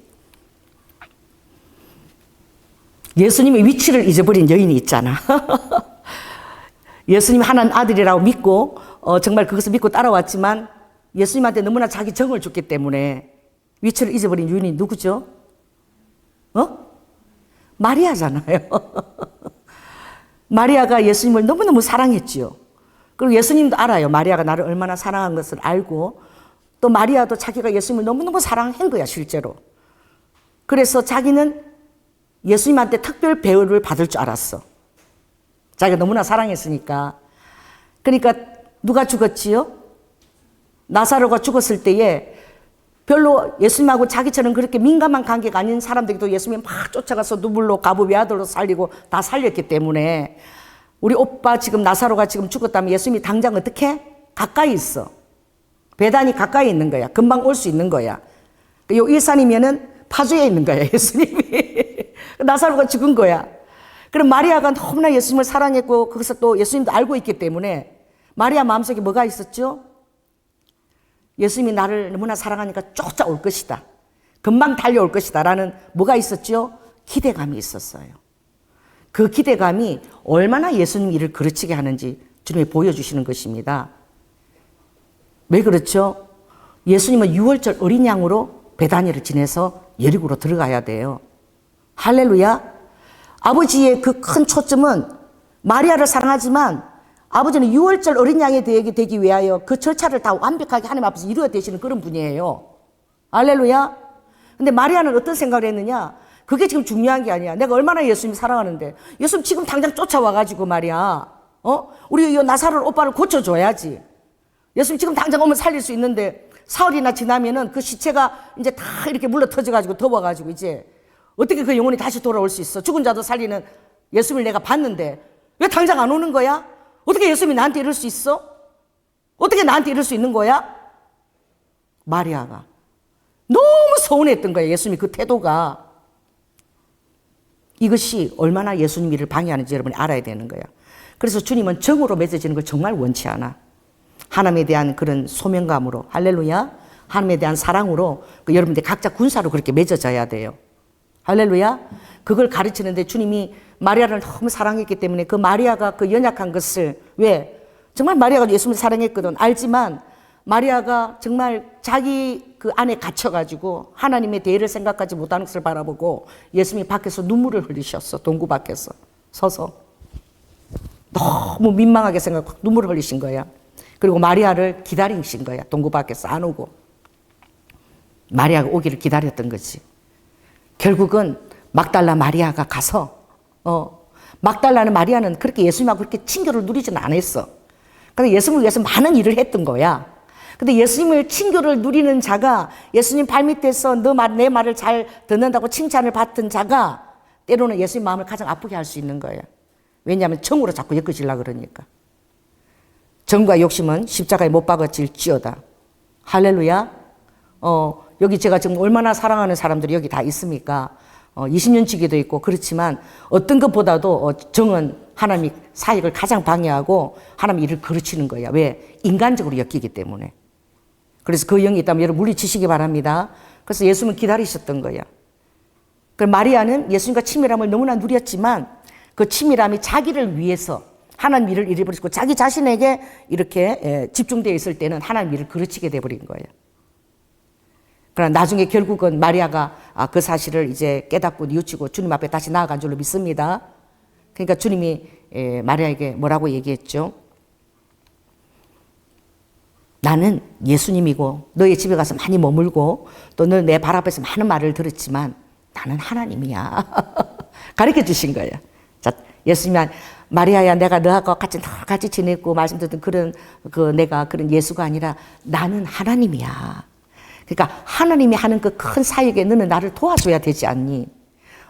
예수님의 위치를 잊어버린 여인이 있잖아. 예수님 하나님 아들이라고 믿고 정말 그것을 믿고 따라왔지만 예수님한테 너무나 자기 정을 줬기 때문에 위치를 잊어버린 여인이 누구죠? 마리아잖아요. 마리아가 예수님을 너무너무 사랑했지요. 그리고 예수님도 알아요. 마리아가 나를 얼마나 사랑한 것을 알고 또 마리아도 자기가 예수님을 너무너무 사랑한 거야 실제로. 그래서 자기는 예수님한테 특별 배우를 받을 줄 알았어. 자기가 너무나 사랑했으니까. 그러니까 누가 죽었지요? 나사로가 죽었을 때에 별로 예수님하고 자기처럼 그렇게 민감한 관계가 아닌 사람들도 예수님이 막 쫓아가서 누물로 가부 외아들로 살리고 다 살렸기 때문에 우리 오빠 지금 나사로가 지금 죽었다면 예수님이 당장 어떻게? 가까이 있어. 배단이 가까이 있는 거야. 금방 올 수 있는 거야. 요 일산이면은 파주에 있는 거야, 예수님이. 나사로가 죽은 거야. 그럼 마리아가 너무나 예수님을 사랑했고, 거기서 또 예수님도 알고 있기 때문에 마리아 마음속에 뭐가 있었죠? 예수님이 나를 너무나 사랑하니까 쫓아올 것이다. 금방 달려올 것이다. 라는 뭐가 있었죠? 기대감이 있었어요. 그 기대감이 얼마나 예수님 일을 그르치게 하는지 주님이 보여주시는 것입니다. 왜 그렇죠? 예수님은 6월절 어린 양으로 베다니를 지내서 여리고로 들어가야 돼요. 할렐루야. 아버지의 그 큰 초점은 마리아를 사랑하지만 아버지는 6월절 어린 양이 되기 위하여 그 절차를 다 완벽하게 하나님 앞에서 이루어 되시는 그런 분이에요. 할렐루야. 근데 마리아는 어떤 생각을 했느냐? 그게 지금 중요한 게 아니야. 내가 얼마나 예수님 사랑하는데 예수님 지금 당장 쫓아와가지고 말이야. 우리 이 나사로 오빠를 고쳐줘야지. 예수님 지금 당장 오면 살릴 수 있는데 사흘이나 지나면은 그 시체가 이제 다 이렇게 물러 터져가지고 더워가지고 이제 어떻게 그 영혼이 다시 돌아올 수 있어? 죽은 자도 살리는 예수님을 내가 봤는데 왜 당장 안 오는 거야? 어떻게 예수님이 나한테 이럴 수 있어? 어떻게 나한테 이럴 수 있는 거야? 마리아가 너무 서운했던 거예요. 예수님이 그 태도가. 이것이 얼마나 예수님 일을 방해하는지 여러분이 알아야 되는 거야. 그래서 주님은 정으로 맺어지는 걸 정말 원치 않아. 하나님에 대한 그런 소명감으로, 할렐루야, 하나님에 대한 사랑으로 여러분들 각자 군사로 그렇게 맺어져야 돼요. 할렐루야. 그걸 가르치는데 주님이 마리아를 너무 사랑했기 때문에 그 마리아가 그 연약한 것을, 왜? 정말 마리아가 예수님을 사랑했거든. 알지만 마리아가 정말 자기 그 안에 갇혀가지고 하나님의 대의를 생각하지 못하는 것을 바라보고 예수님이 밖에서 눈물을 흘리셨어. 동구 밖에서 서서 너무 민망하게 생각하고 눈물을 흘리신 거야. 그리고 마리아를 기다리신 거야. 동구 밖에서 안 오고 마리아가 오기를 기다렸던 거지. 결국은 막달라 마리아가 가서 막달라는 마리아는 그렇게 예수님하고 그렇게 친교를 누리지는 않았어. 근데 예수님을 위해서 많은 일을 했던 거야. 근데 예수님을 친교를 누리는 자가, 예수님 발밑에서 내 말을 잘 듣는다고 칭찬을 받던 자가 때로는 예수님 마음을 가장 아프게 할 수 있는 거예요. 왜냐하면 정으로 자꾸 엮어지려고 그러니까. 정과 욕심은 십자가에 못 박아질지어다. 할렐루야. 여기 제가 지금 얼마나 사랑하는 사람들이 여기 다 있습니까? 20년 지기도 있고 그렇지만 어떤 것보다도 정은 하나님이 사역을 가장 방해하고 하나님 일을 그르치는 거야. 왜? 인간적으로 엮이기 때문에. 그래서 그 영이 있다면 여러분 물리치시기 바랍니다. 그래서 예수님은 기다리셨던 거야. 마리아는 예수님과 친밀함을 너무나 누렸지만 그 친밀함이 자기를 위해서 하나님 일을 잃어버리고 자기 자신에게 이렇게 집중되어 있을 때는 하나님 일을 그르치게 돼버린 거예요. 그러나 나중에 결국은 마리아가 그 사실을 이제 깨닫고 뉘우치고 주님 앞에 다시 나아간 줄로 믿습니다. 그러니까 주님이 마리아에게 뭐라고 얘기했죠? 나는 예수님이고 너의 집에 가서 많이 머물고 또 너 내 발 앞에서 많은 말을 들었지만 나는 하나님이야. 가르쳐 주신 거예요. 자, 예수님이 마리아야, 내가 너하고 같이 지냈고 말씀 듣던 내가 그런 예수가 아니라 나는 하나님이야. 그러니까 하나님이 하는 그 큰 사역에 너는 나를 도와줘야 되지 않니?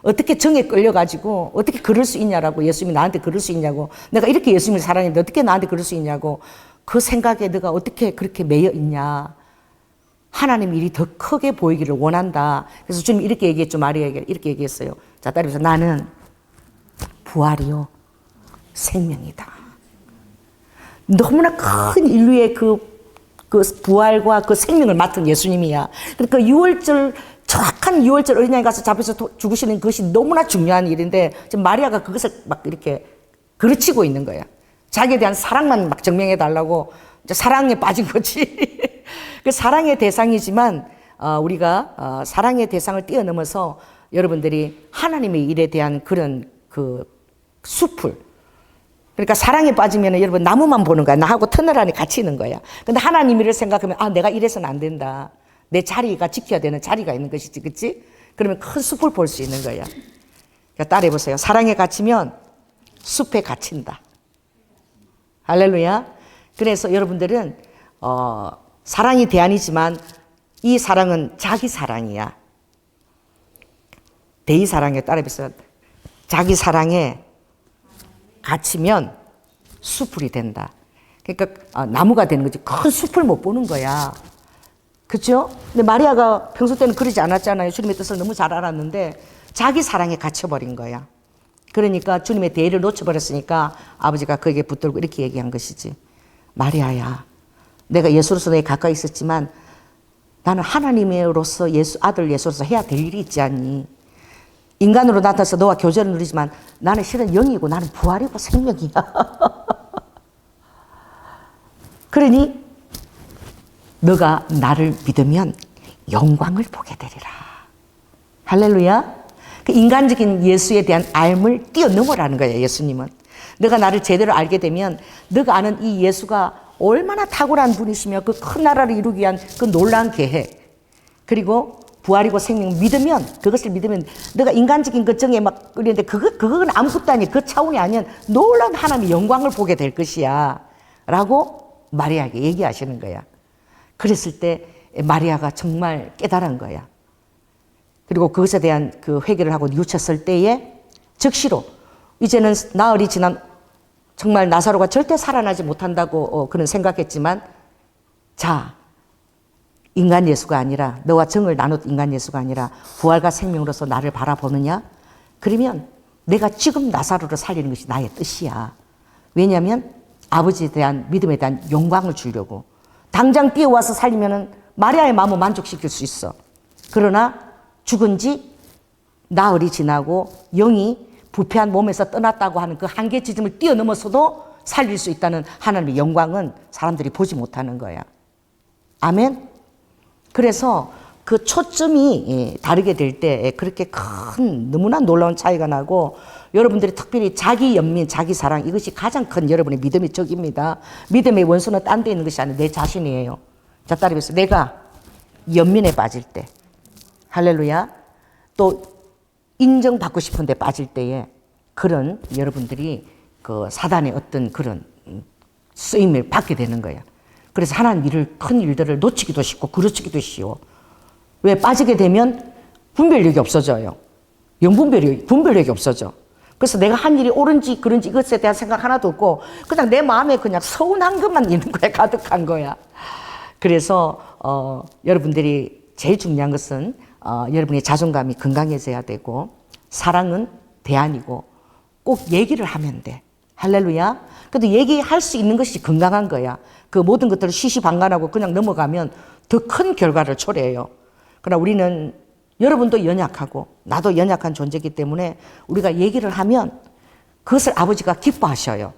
어떻게 정에 끌려가지고 어떻게 그럴 수 있냐라고, 예수님이 나한테 그럴 수 있냐고, 내가 이렇게 예수님을 사랑했는데 어떻게 나한테 그럴 수 있냐고, 그 생각에 너가 어떻게 그렇게 매여 있냐. 하나님 일이 더 크게 보이기를 원한다. 그래서 주님 이렇게 얘기했죠. 마리아에게 이렇게 얘기했어요. 자, 따라해서 나는 부활이요 생명이다. 너무나 큰 인류의 그 부활과 그 생명을 맡은 예수님이야. 그러니까 6월절, 정확한 6월절 어린 양이 가서 잡혀서 죽으시는 것이 너무나 중요한 일인데 지금 마리아가 그것을 막 이렇게 그르치고 있는 거야. 자기에 대한 사랑만 막 증명해 달라고 이제 사랑에 빠진 거지. 그 사랑의 대상이지만 우리가 사랑의 대상을 뛰어넘어서 여러분들이 하나님의 일에 대한 그런 그 숲을, 그러니까 사랑에 빠지면 여러분 나무만 보는 거야. 나하고 터널 안에 같이 있는 거야. 근데 하나님 일을 생각하면 내가 이래서는 안 된다. 내 자리가 지켜야 되는 자리가 있는 것이지, 그렇지? 그러면 큰 숲을 볼 수 있는 거야. 그러니까 따라해 보세요. 사랑에 갇히면 숲에 갇힌다. 할렐루야. 그래서 여러분들은 사랑이 대안이지만 이 사랑은 자기 사랑이야. 대의 사랑에 따라해 보세요. 자기 사랑에 갇히면 숲풀이 된다. 그러니까 나무가 되는 거지. 큰 숲을 못 보는 거야. 그렇죠? 근데 마리아가 평소 때는 그러지 않았잖아요. 주님의 뜻을 너무 잘 알았는데 자기 사랑에 갇혀버린 거야. 그러니까 주님의 대의를 놓쳐버렸으니까 아버지가 거기에 붙들고 이렇게 얘기한 것이지. 마리아야, 내가 예수로서 너에 가까이 있었지만 나는 하나님으로서 아들 예수로서 해야 될 일이 있지 않니? 인간으로 나타나서 너와 교제를 누리지만 나는 실은 영이고 나는 부활이고 생명이야. 그러니 너가 나를 믿으면 영광을 보게 되리라. 할렐루야. 그 인간적인 예수에 대한 알을 뛰어넘으라는 거예요. 예수님은. 너가 나를 제대로 알게 되면 너가 아는 이 예수가 얼마나 탁월한 분이시며 그 큰 나라를 이루기 위한 그 놀라운 계획, 그리고 부활이고 생명 믿으면, 그것을 믿으면 너가 인간적인 그 정에 막 그랬는데 그건 아무것도 아니, 그 차원이 아니면 놀라운 하나님의 영광을 보게 될 것이야 라고 마리아에게 얘기하시는 거야. 그랬을 때 마리아가 정말 깨달은 거야. 그리고 그것에 대한 그 회개를 하고 뉘우쳤을 때에 즉시로 이제는 나흘이 지난 정말 나사로가 절대 살아나지 못한다고 그는 생각했지만, 자, 인간 예수가 아니라, 너와 정을 나눴 인간 예수가 아니라 부활과 생명으로서 나를 바라보느냐? 그러면 내가 지금 나사로를 살리는 것이 나의 뜻이야. 왜냐하면 아버지에 대한 믿음에 대한 영광을 주려고. 당장 뛰어와서 살리면은 마리아의 마음을 만족시킬 수 있어. 그러나 죽은 지 나흘이 지나고 영이 부패한 몸에서 떠났다고 하는 그 한계 지점을 뛰어넘어서도 살릴 수 있다는 하나님의 영광은 사람들이 보지 못하는 거야. 아멘. 그래서 그 초점이 다르게 될 때 그렇게 큰 너무나 놀라운 차이가 나고, 여러분들이 특별히 자기 연민, 자기 사랑, 이것이 가장 큰 여러분의 믿음의 적입니다. 믿음의 원수는 딴 데 있는 것이 아니라 내 자신이에요. 자, 따라해보세요. 내가 연민에 빠질 때, 할렐루야, 또 인정받고 싶은 데 빠질 때에 그런 여러분들이 그 사단의 어떤 그런 쓰임을 받게 되는 거야. 그래서 하나님 일을, 큰 일들을 놓치기도 쉽고 그르치기도 쉬워. 왜? 빠지게 되면 분별력이 없어져요. 분별력이 없어져. 그래서 내가 한 일이 옳은지 그른지 이것에 대한 생각 하나도 없고 그냥 내 마음에 그냥 서운한 것만 있는 거야. 가득한 거야. 그래서 여러분들이 제일 중요한 것은 여러분의 자존감이 건강해져야 되고, 사랑은 대안이고 꼭 얘기를 하면 돼. 할렐루야. 그래도 얘기할 수 있는 것이 건강한 거야. 그 모든 것들을 시시방간하고 그냥 넘어가면 더 큰 결과를 초래해요. 그러나 우리는, 여러분도 연약하고 나도 연약한 존재이기 때문에 우리가 얘기를 하면 그것을 아버지가 기뻐하셔요.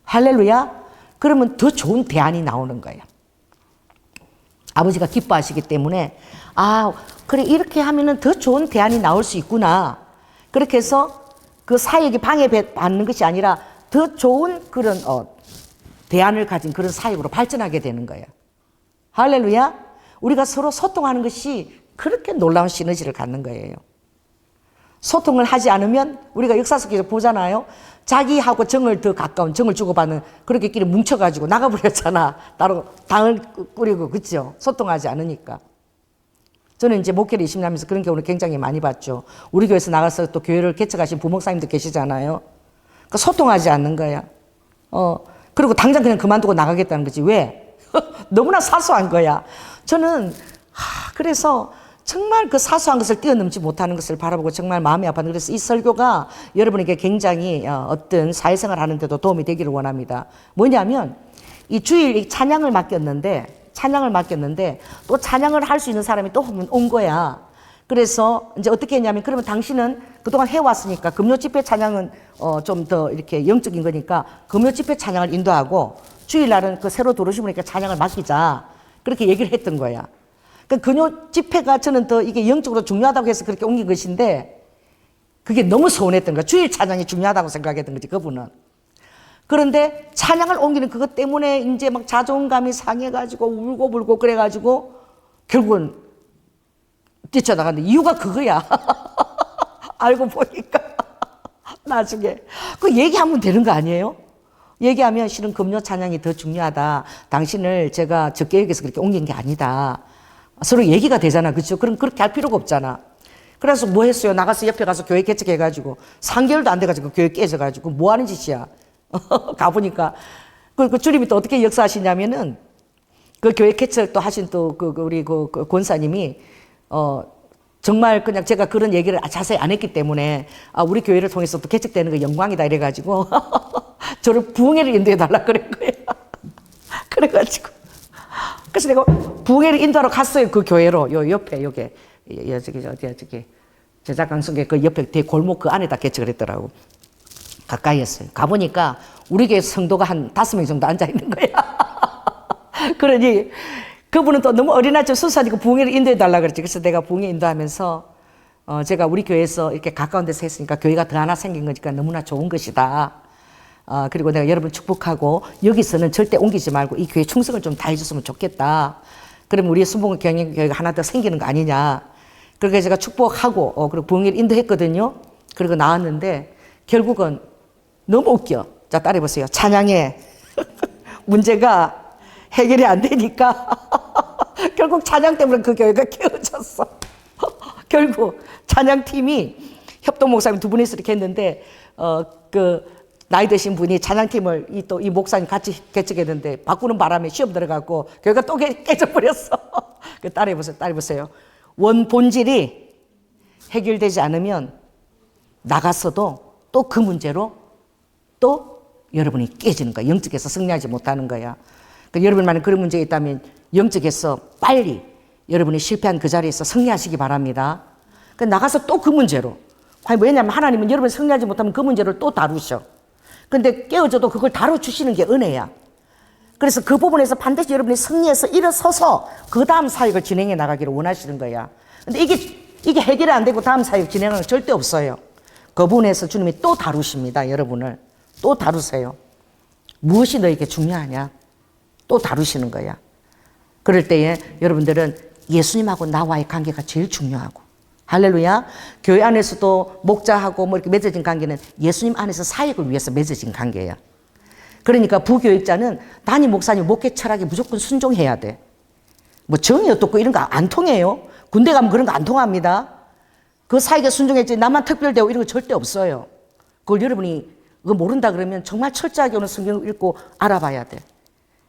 할렐루야. 그러면 더 좋은 대안이 나오는 거예요. 아버지가 기뻐하시기 때문에, 아, 그래, 이렇게 하면은 더 좋은 대안이 나올 수 있구나. 그렇게 해서 그 사역이 방해받는 것이 아니라 더 좋은 그런 대안을 가진 그런 사역으로 발전하게 되는 거예요. 할렐루야. 우리가 서로 소통하는 것이 그렇게 놀라운 시너지를 갖는 거예요. 소통을 하지 않으면 우리가 역사 속에서 보잖아요. 자기하고 정을 더 가까운, 정을 주고받는 그렇게 끼리 뭉쳐가지고 나가버렸잖아. 따로 당을 꾸리고, 그렇죠? 소통하지 않으니까. 저는 이제 목회를 20년 하면서 그런 경우를 굉장히 많이 봤죠. 우리 교회에서 나가서 또 교회를 개척하신 부목사님도 계시잖아요. 그러니까 소통하지 않는 거야. 그리고 당장 그냥 그만두고 나가겠다는 거지. 왜? 너무나 사소한 거야. 저는 그래서 정말 그 사소한 것을 뛰어넘지 못하는 것을 바라보고 정말 마음이 아팠는데, 그래서 이 설교가 여러분에게 굉장히 어떤 사회생활 하는데도 도움이 되기를 원합니다. 뭐냐면, 이 주일 찬양을 맡겼는데 또 찬양을 할 수 있는 사람이 또 온 거야. 그래서 이제 어떻게 했냐면, 그러면 당신은 그동안 해왔으니까 금요 집회 찬양은 좀 더 이렇게 영적인 거니까 금요 집회 찬양을 인도하고 주일날은 그 새로 들어오신 분에게 찬양을 맡기자. 그렇게 얘기를 했던 거야. 금요 집회가 저는 더 이게 영적으로 중요하다고 해서 그렇게 옮긴 것인데, 그게 너무 서운했던 거야. 주일 찬양이 중요하다고 생각했던 거지, 그분은. 그런데 찬양을 옮기는 그것 때문에 이제 막 자존감이 상해가지고 울고불고 그래가지고 결국은 뛰쳐나갔는데, 이유가 그거야. 알고 보니까 나중에 그 얘기하면 되는 거 아니에요? 얘기하면 실은 금요 찬양이 더 중요하다. 당신을 제가 적계획에서 그렇게 옮긴 게 아니다. 서로 얘기가 되잖아. 그렇죠? 그럼 그렇게 할 필요가 없잖아. 그래서 뭐 했어요? 나가서 옆에 가서 교회 개척해가지고 3개월도 안 돼가지고 교회 깨져가지고 뭐 하는 짓이야? 가보니까 그 주님이 또 어떻게 역사하시냐면은, 그 교회 개척 또 하신 또 우리 그 권사님이 정말 그냥 제가 그런 얘기를 자세히 안 했기 때문에 우리 교회를 통해서 또 개척되는 거 영광이다 이래가지고 저를 부흥회를 인도해 달라 그런 거예요. 그래가지고 그래서 내가 부흥회를 인도하러 갔어요. 그 교회로. 요 옆에 요게 저기 어디야 저기 제작강성계 그 옆에 대 골목 그 안에다 개척을 했더라고. 가까이 했어요. 가보니까 우리 교회 성도가 한 5명 정도 앉아 있는 거야. 그러니 그분은 또 너무 어린아이처럼 순수하니까 부흥회를 인도해 달라 그랬지. 그래서 내가 부흥회 인도하면서 제가 우리 교회에서 이렇게 가까운 데서 했으니까 교회가 더 하나 생긴 거니까 너무나 좋은 것이다. 그리고 내가 여러분 축복하고 여기서는 절대 옮기지 말고 이 교회 충성을 좀 다해줬으면 좋겠다. 그러면 우리의 순복음 경영교회가 하나 더 생기는 거 아니냐. 그렇게 제가 축복하고 그리고 부흥회를 인도했거든요. 그리고 나왔는데 결국은 너무 웃겨. 자, 따라해보세요. 찬양에 문제가 해결이 안 되니까 결국 찬양 때문에 그 교회가 깨어졌어. 결국 찬양팀이 협동 목사님 두 분이서 이렇게 했는데 그 나이 드신 분이 찬양팀을 이 목사님 같이 개척했는데 바꾸는 바람에 시험 들어가고 교회가 또 깨져버렸어. 따라해보세요. 따라해보세요. 원 본질이 해결되지 않으면 나가서도 또 그 문제로 또 여러분이 깨지는 거야. 영적에서 승리하지 못하는 거야. 그러니까 여러분 만약 그런 문제가 있다면 영적에서 빨리 여러분이 실패한 그 자리에서 승리하시기 바랍니다. 그러니까 나가서 또 그 문제로. 왜냐하면 하나님은 여러분이 승리하지 못하면 그 문제를 또 다루셔. 근데 깨어져도 그걸 다뤄주시는 게 은혜야. 그래서 그 부분에서 반드시 여러분이 승리해서 일어서서 그 다음 사역을 진행해 나가기를 원하시는 거야. 근데 이게 해결이 안 되고 다음 사역 진행하는 건 절대 없어요. 그 부분에서 주님이 또 다루십니다. 여러분을 또 다루세요. 무엇이 너에게 중요하냐? 또 다루시는 거야. 그럴 때에 여러분들은 예수님하고 나와의 관계가 제일 중요하고, 할렐루야. 교회 안에서도 목자하고 뭐 이렇게 맺어진 관계는 예수님 안에서 사역을 위해서 맺어진 관계야. 그러니까 부교육자는 담임 목사님 목회 철학에 무조건 순종해야 돼. 뭐 정이 어떻고 이런 거 안 통해요. 군대 가면 그런 거 안 통합니다. 그 사역에 순종했지 나만 특별되고 이런 거 절대 없어요. 그걸 여러분이 그거 모른다 그러면 정말 철저하게 오늘 성경을 읽고 알아봐야 돼.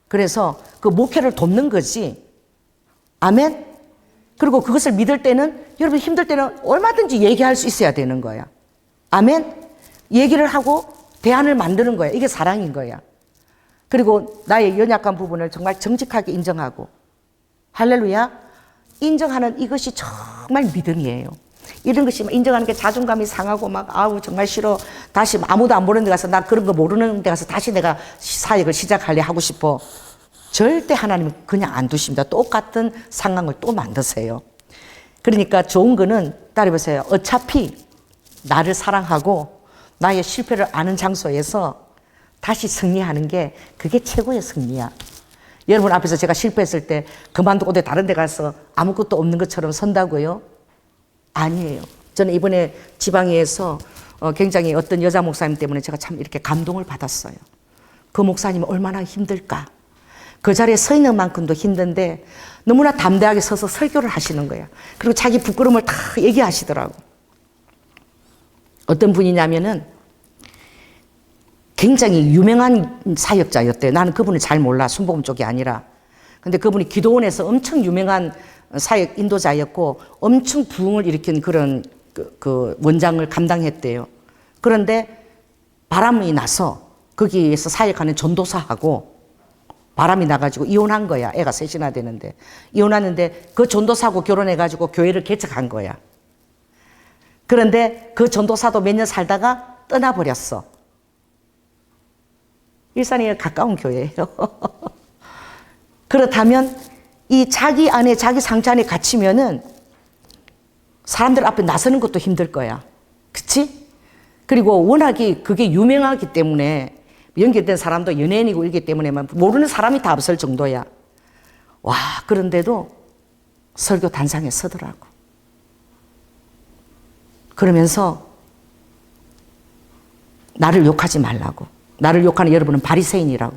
그래서 그 목회를 돕는 거지. 아멘. 그리고 그것을 믿을 때는 여러분 힘들 때는 얼마든지 얘기할 수 있어야 되는 거야. 아멘. 얘기를 하고 대안을 만드는 거야. 이게 사랑인 거야. 그리고 나의 연약한 부분을 정말 정직하게 인정하고, 할렐루야. 인정하는 이것이 정말 믿음이에요. 이런 것이 인정하는 게 자존감이 상하고 막 아우 정말 싫어. 다시 아무도 안 보는 데 가서 나 그런 거 모르는 데 가서 다시 내가 사역을 시작할래 하고 싶어. 절대 하나님은 그냥 안 두십니다. 똑같은 상황을 또 만드세요. 그러니까 좋은 거는 따라해보세요. 어차피 나를 사랑하고 나의 실패를 아는 장소에서 다시 승리하는 게 그게 최고의 승리야. 여러분 앞에서 제가 실패했을 때 그만두고 다른 데 가서 아무것도 없는 것처럼 선다고요? 아니에요. 저는 이번에 지방에서 굉장히 어떤 여자 목사님 때문에 제가 참 이렇게 감동을 받았어요. 그 목사님은 얼마나 힘들까. 그 자리에 서 있는 만큼도 힘든데 너무나 담대하게 서서 설교를 하시는 거야. 그리고 자기 부끄러움을 다 얘기하시더라고. 어떤 분이냐면은 굉장히 유명한 사역자였대요. 나는 그분을 잘 몰라. 순복음 쪽이 아니라. 근데 그분이 기도원에서 엄청 유명한 사역 인도자였고 엄청 부흥을 일으킨 그런 그 원장을 감당했대요. 그런데 바람이 나서 거기에서 사역하는 전도사하고 바람이 나가지고 이혼한 거야. 애가 셋이나 되는데. 이혼하는데 그 전도사하고 결혼해가지고 교회를 개척한 거야. 그런데 그 전도사도 몇 년 살다가 떠나버렸어. 일산에 가까운 교회예요. 그렇다면 이 자기 안에 자기 상처 안에 갇히면은 사람들 앞에 나서는 것도 힘들 거야. 그치? 그리고 워낙에 그게 유명하기 때문에 연결된 사람도 연예인이고 이기 때문에 모르는 사람이 다 없을 정도야. 와, 그런데도 설교 단상에 서더라고. 그러면서 나를 욕하지 말라고. 나를 욕하는 여러분은 바리새인이라고.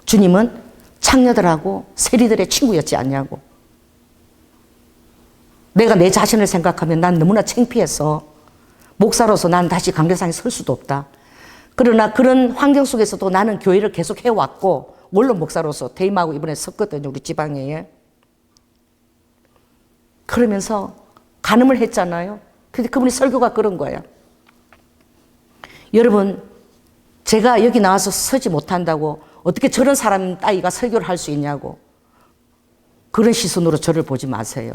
주님은 창녀들하고 세리들의 친구였지 않냐고. 내가 내 자신을 생각하면 난 너무나 창피해서 목사로서 난 다시 강대상에 설 수도 없다. 그러나 그런 환경 속에서도 나는 교회를 계속 해왔고 원로 목사로서 퇴임하고 이번에 섰거든요. 우리 지방에. 그러면서 간음을 했잖아요. 근데 그분이 설교가 그런 거야. 여러분, 제가 여기 나와서 서지 못한다고 어떻게 저런 사람 따위가 설교를 할 수 있냐고 그런 시선으로 저를 보지 마세요.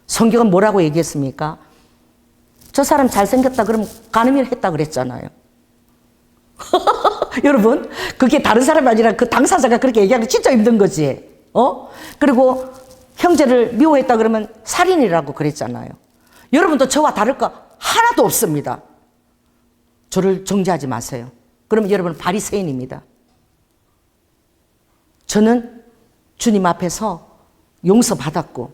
성경은 뭐라고 얘기했습니까? 저 사람 잘생겼다 그러면 간음을 했다 그랬잖아요. 여러분, 그게 다른 사람이 아니라 그 당사자가 그렇게 얘기하기 진짜 힘든 거지. 그리고 형제를 미워했다 그러면 살인이라고 그랬잖아요. 여러분도 저와 다를 거 하나도 없습니다. 저를 정죄하지 마세요. 그러면 여러분은 바리새인입니다. 저는 주님 앞에서 용서받았고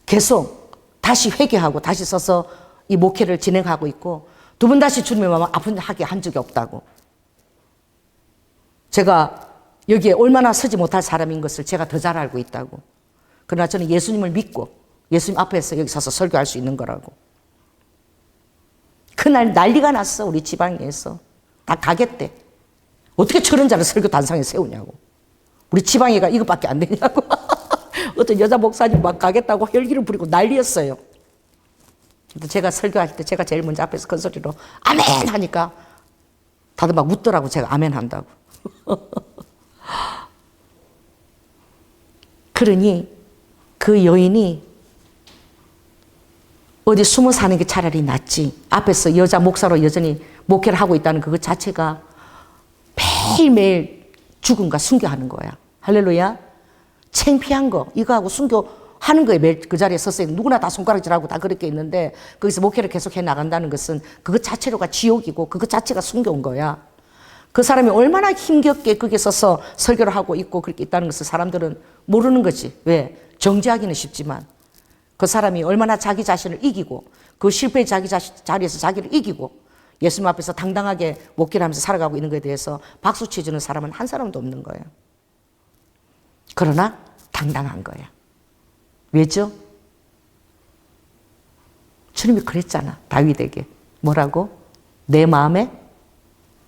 계속 다시 회개하고 다시 서서 이 목회를 진행하고 있고 두 번 다시 주님의 마음을 아프게 한 적이 없다고. 제가 여기에 얼마나 서지 못할 사람인 것을 제가 더 잘 알고 있다고. 그러나 저는 예수님을 믿고 예수님 앞에서 여기 서서 설교할 수 있는 거라고. 그날 난리가 났어. 우리 지방에서 다 가겠대. 어떻게 저런 자를 설교 단상에 세우냐고. 우리 지방이가 이것밖에 안 되냐고. 어떤 여자 목사님 막 가겠다고 혈기를 부리고 난리였어요. 근데 제가 설교할 때 제가 제일 먼저 앞에서 큰 소리로 아멘 하니까 다들 막 웃더라고. 제가 아멘 한다고. 그러니 그 여인이 어디 숨어 사는 게 차라리 낫지. 앞에서 여자 목사로 여전히 목회를 하고 있다는 그것 자체가 매일매일 죽음과 순교하는 거야. 할렐루야. 창피한 거 이거하고 순교하는 거에 매일 그 자리에 섰어요. 누구나 다 손가락질하고 다 그렇게 있는데 거기서 목회를 계속 해나간다는 것은 그것 자체로가 지옥이고 그것 자체가 순교인 거야. 그 사람이 얼마나 힘겹게 거기에 서서 설교를 하고 있고 그렇게 있다는 것을 사람들은 모르는 거지. 왜? 정죄하기는 쉽지만 그 사람이 얼마나 자기 자신을 이기고 그 실패의 자리에서 자기를 이기고 예수님 앞에서 당당하게 목회를 하면서 살아가고 있는 것에 대해서 박수 쳐주는 사람은 한 사람도 없는 거예요. 그러나 당당한 거야. 왜죠? 주님이 그랬잖아. 다윗에게. 뭐라고? 내 마음에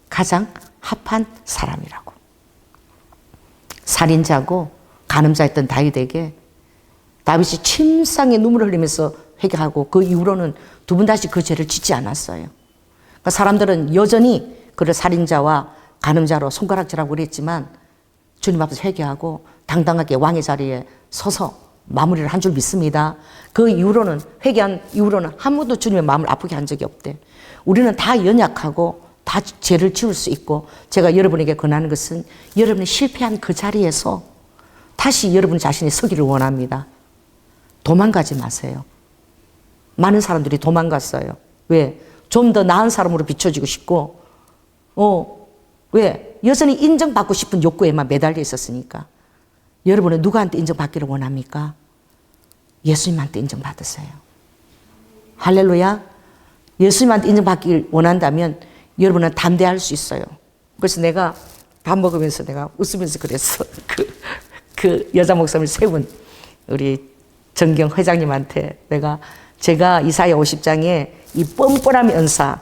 가장 합한 사람이라고. 살인자고 간음자였던 다윗에게 다윗이 침상에 눈물을 흘리면서 회개하고 그 이후로는 두 번 다시 그 죄를 짓지 않았어요. 그러니까 사람들은 여전히 그를 살인자와 간음자로 손가락질하고 그랬지만 주님 앞에서 회개하고 당당하게 왕의 자리에 서서 마무리를 한 줄 믿습니다. 그 이후로는 회개한 이후로는 한 번도 주님의 마음을 아프게 한 적이 없대. 우리는 다 연약하고 다 죄를 지을 수 있고 제가 여러분에게 권하는 것은 여러분이 실패한 그 자리에서 다시 여러분 자신이 서기를 원합니다. 도망가지 마세요. 많은 사람들이 도망갔어요. 왜? 좀 더 나은 사람으로 비춰지고 싶고 왜? 여전히 인정받고 싶은 욕구에만 매달려 있었으니까. 여러분은 누구한테 인정받기를 원합니까? 예수님한테 인정받으세요. 할렐루야. 예수님한테 인정받기를 원한다면 여러분은 담대할 수 있어요. 그래서 내가 밥 먹으면서 내가 웃으면서 그랬어. 그 여자 목사님을 세운 우리 정경 회장님한테 제가 이사야 50장에 이 뻔뻔함의 은사,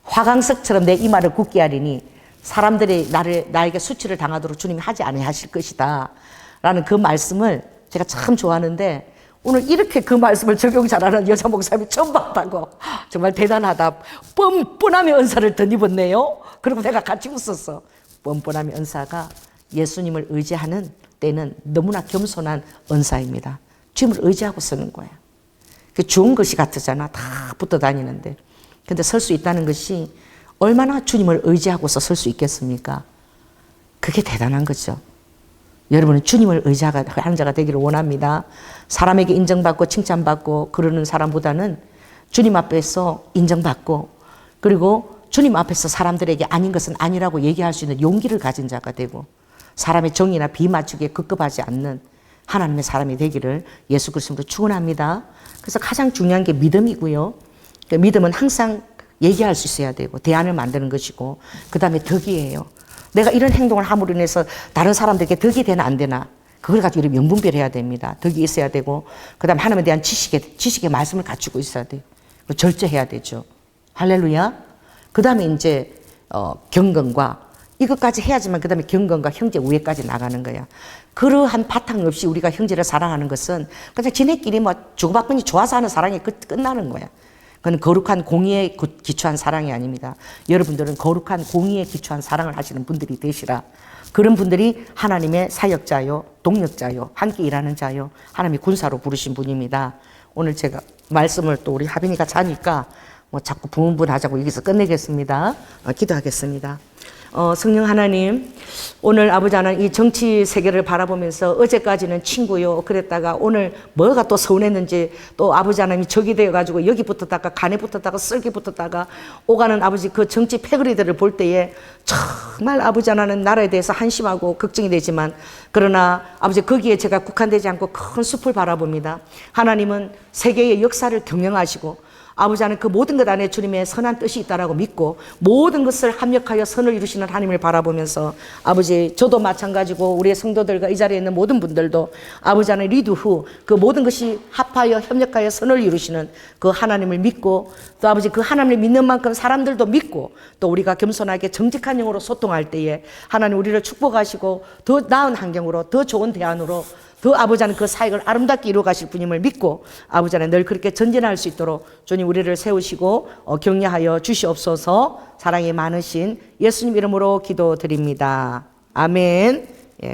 화강석처럼 내 이마를 굳게 하리니 사람들이 나에게 수치를 당하도록 주님이 하지 않으실 것이다. 라는 그 말씀을 제가 참 좋아하는데 오늘 이렇게 그 말씀을 적용 잘하는 여자 목사님이 처음 봤다고. 정말 대단하다. 뻔뻔함의 은사를 덧입었네요. 그리고 내가 같이 웃었어. 뻔뻔함의 은사가 예수님을 의지하는 때는 너무나 겸손한 은사입니다. 주님을 의지하고 쓰는 거야. 그 좋은 것이 같으잖아. 다 붙어 다니는데. 근데 설 수 있다는 것이 얼마나 주님을 의지하고서 설 수 있겠습니까? 그게 대단한 거죠. 여러분은 주님을 의지하는 자가 되기를 원합니다. 사람에게 인정받고 칭찬받고 그러는 사람보다는 주님 앞에서 인정받고 그리고 주님 앞에서 사람들에게 아닌 것은 아니라고 얘기할 수 있는 용기를 가진 자가 되고 사람의 정의나 비맞추기에 급급하지 않는 하나님의 사람이 되기를 예수 그리스도로 축원합니다. 그래서 가장 중요한 게 믿음이고요. 그 믿음은 항상 얘기할 수 있어야 되고 대안을 만드는 것이고 그 다음에 덕이에요. 내가 이런 행동을 함으로 인해서 다른 사람들에게 덕이 되나 안 되나 그걸 가지고 우리 명분별해야 됩니다. 덕이 있어야 되고 그 다음에 하나님에 대한 지식의 말씀을 갖추고 있어야 돼요. 절제해야 되죠. 할렐루야. 그 다음에 이제 경건과 이것까지 해야지만 그 다음에 경건과 형제 우애까지 나가는 거야. 그러한 바탕 없이 우리가 형제를 사랑하는 것은 그냥 지네끼리 뭐 주고받고니 좋아서 하는 사랑이 끝나는 거야. 그건 거룩한 공의에 기초한 사랑이 아닙니다. 여러분들은 거룩한 공의에 기초한 사랑을 하시는 분들이 되시라. 그런 분들이 하나님의 사역자요, 동력자요, 함께 일하는 자요, 하나님의 군사로 부르신 분입니다. 오늘 제가 말씀을 또 우리 하빈이가 자니까 뭐 자꾸 부문하자고 여기서 끝내겠습니다. 기도하겠습니다. 성령 하나님, 오늘 아버지 하나님 이 정치 세계를 바라보면서 어제까지는 친구요 그랬다가 오늘 뭐가 또 서운했는지 또 아버지 하나님이 적이 되어가지고 여기 붙었다가 간에 붙었다가 썰기 붙었다가 오가는 아버지 그 정치 패거리들을 볼 때에 정말 아버지 하나님 나라에 대해서 한심하고 걱정이 되지만 그러나 아버지 거기에 제가 국한되지 않고 큰 숲을 바라봅니다. 하나님은 세계의 역사를 경영하시고 아버지 하나님 그 모든 것 안에 주님의 선한 뜻이 있다라고 믿고 모든 것을 합력하여 선을 이루시는 하나님을 바라보면서 아버지 저도 마찬가지고 우리의 성도들과 이 자리에 있는 모든 분들도 아버지 하나님 리드 후 그 모든 것이 합하여 협력하여 선을 이루시는 그 하나님을 믿고 또 아버지 그 하나님을 믿는 만큼 사람들도 믿고 또 우리가 겸손하게 정직한 영으로 소통할 때에 하나님 우리를 축복하시고 더 나은 환경으로 더 좋은 대안으로 그 아버지 하나님 그 사역을 아름답게 이루어 가실 분임을 믿고 아버지 하나님 늘 그렇게 전진할 수 있도록 주님 우리를 세우시고 격려하여 주시옵소서. 사랑이 많으신 예수님 이름으로 기도드립니다. 아멘. 예,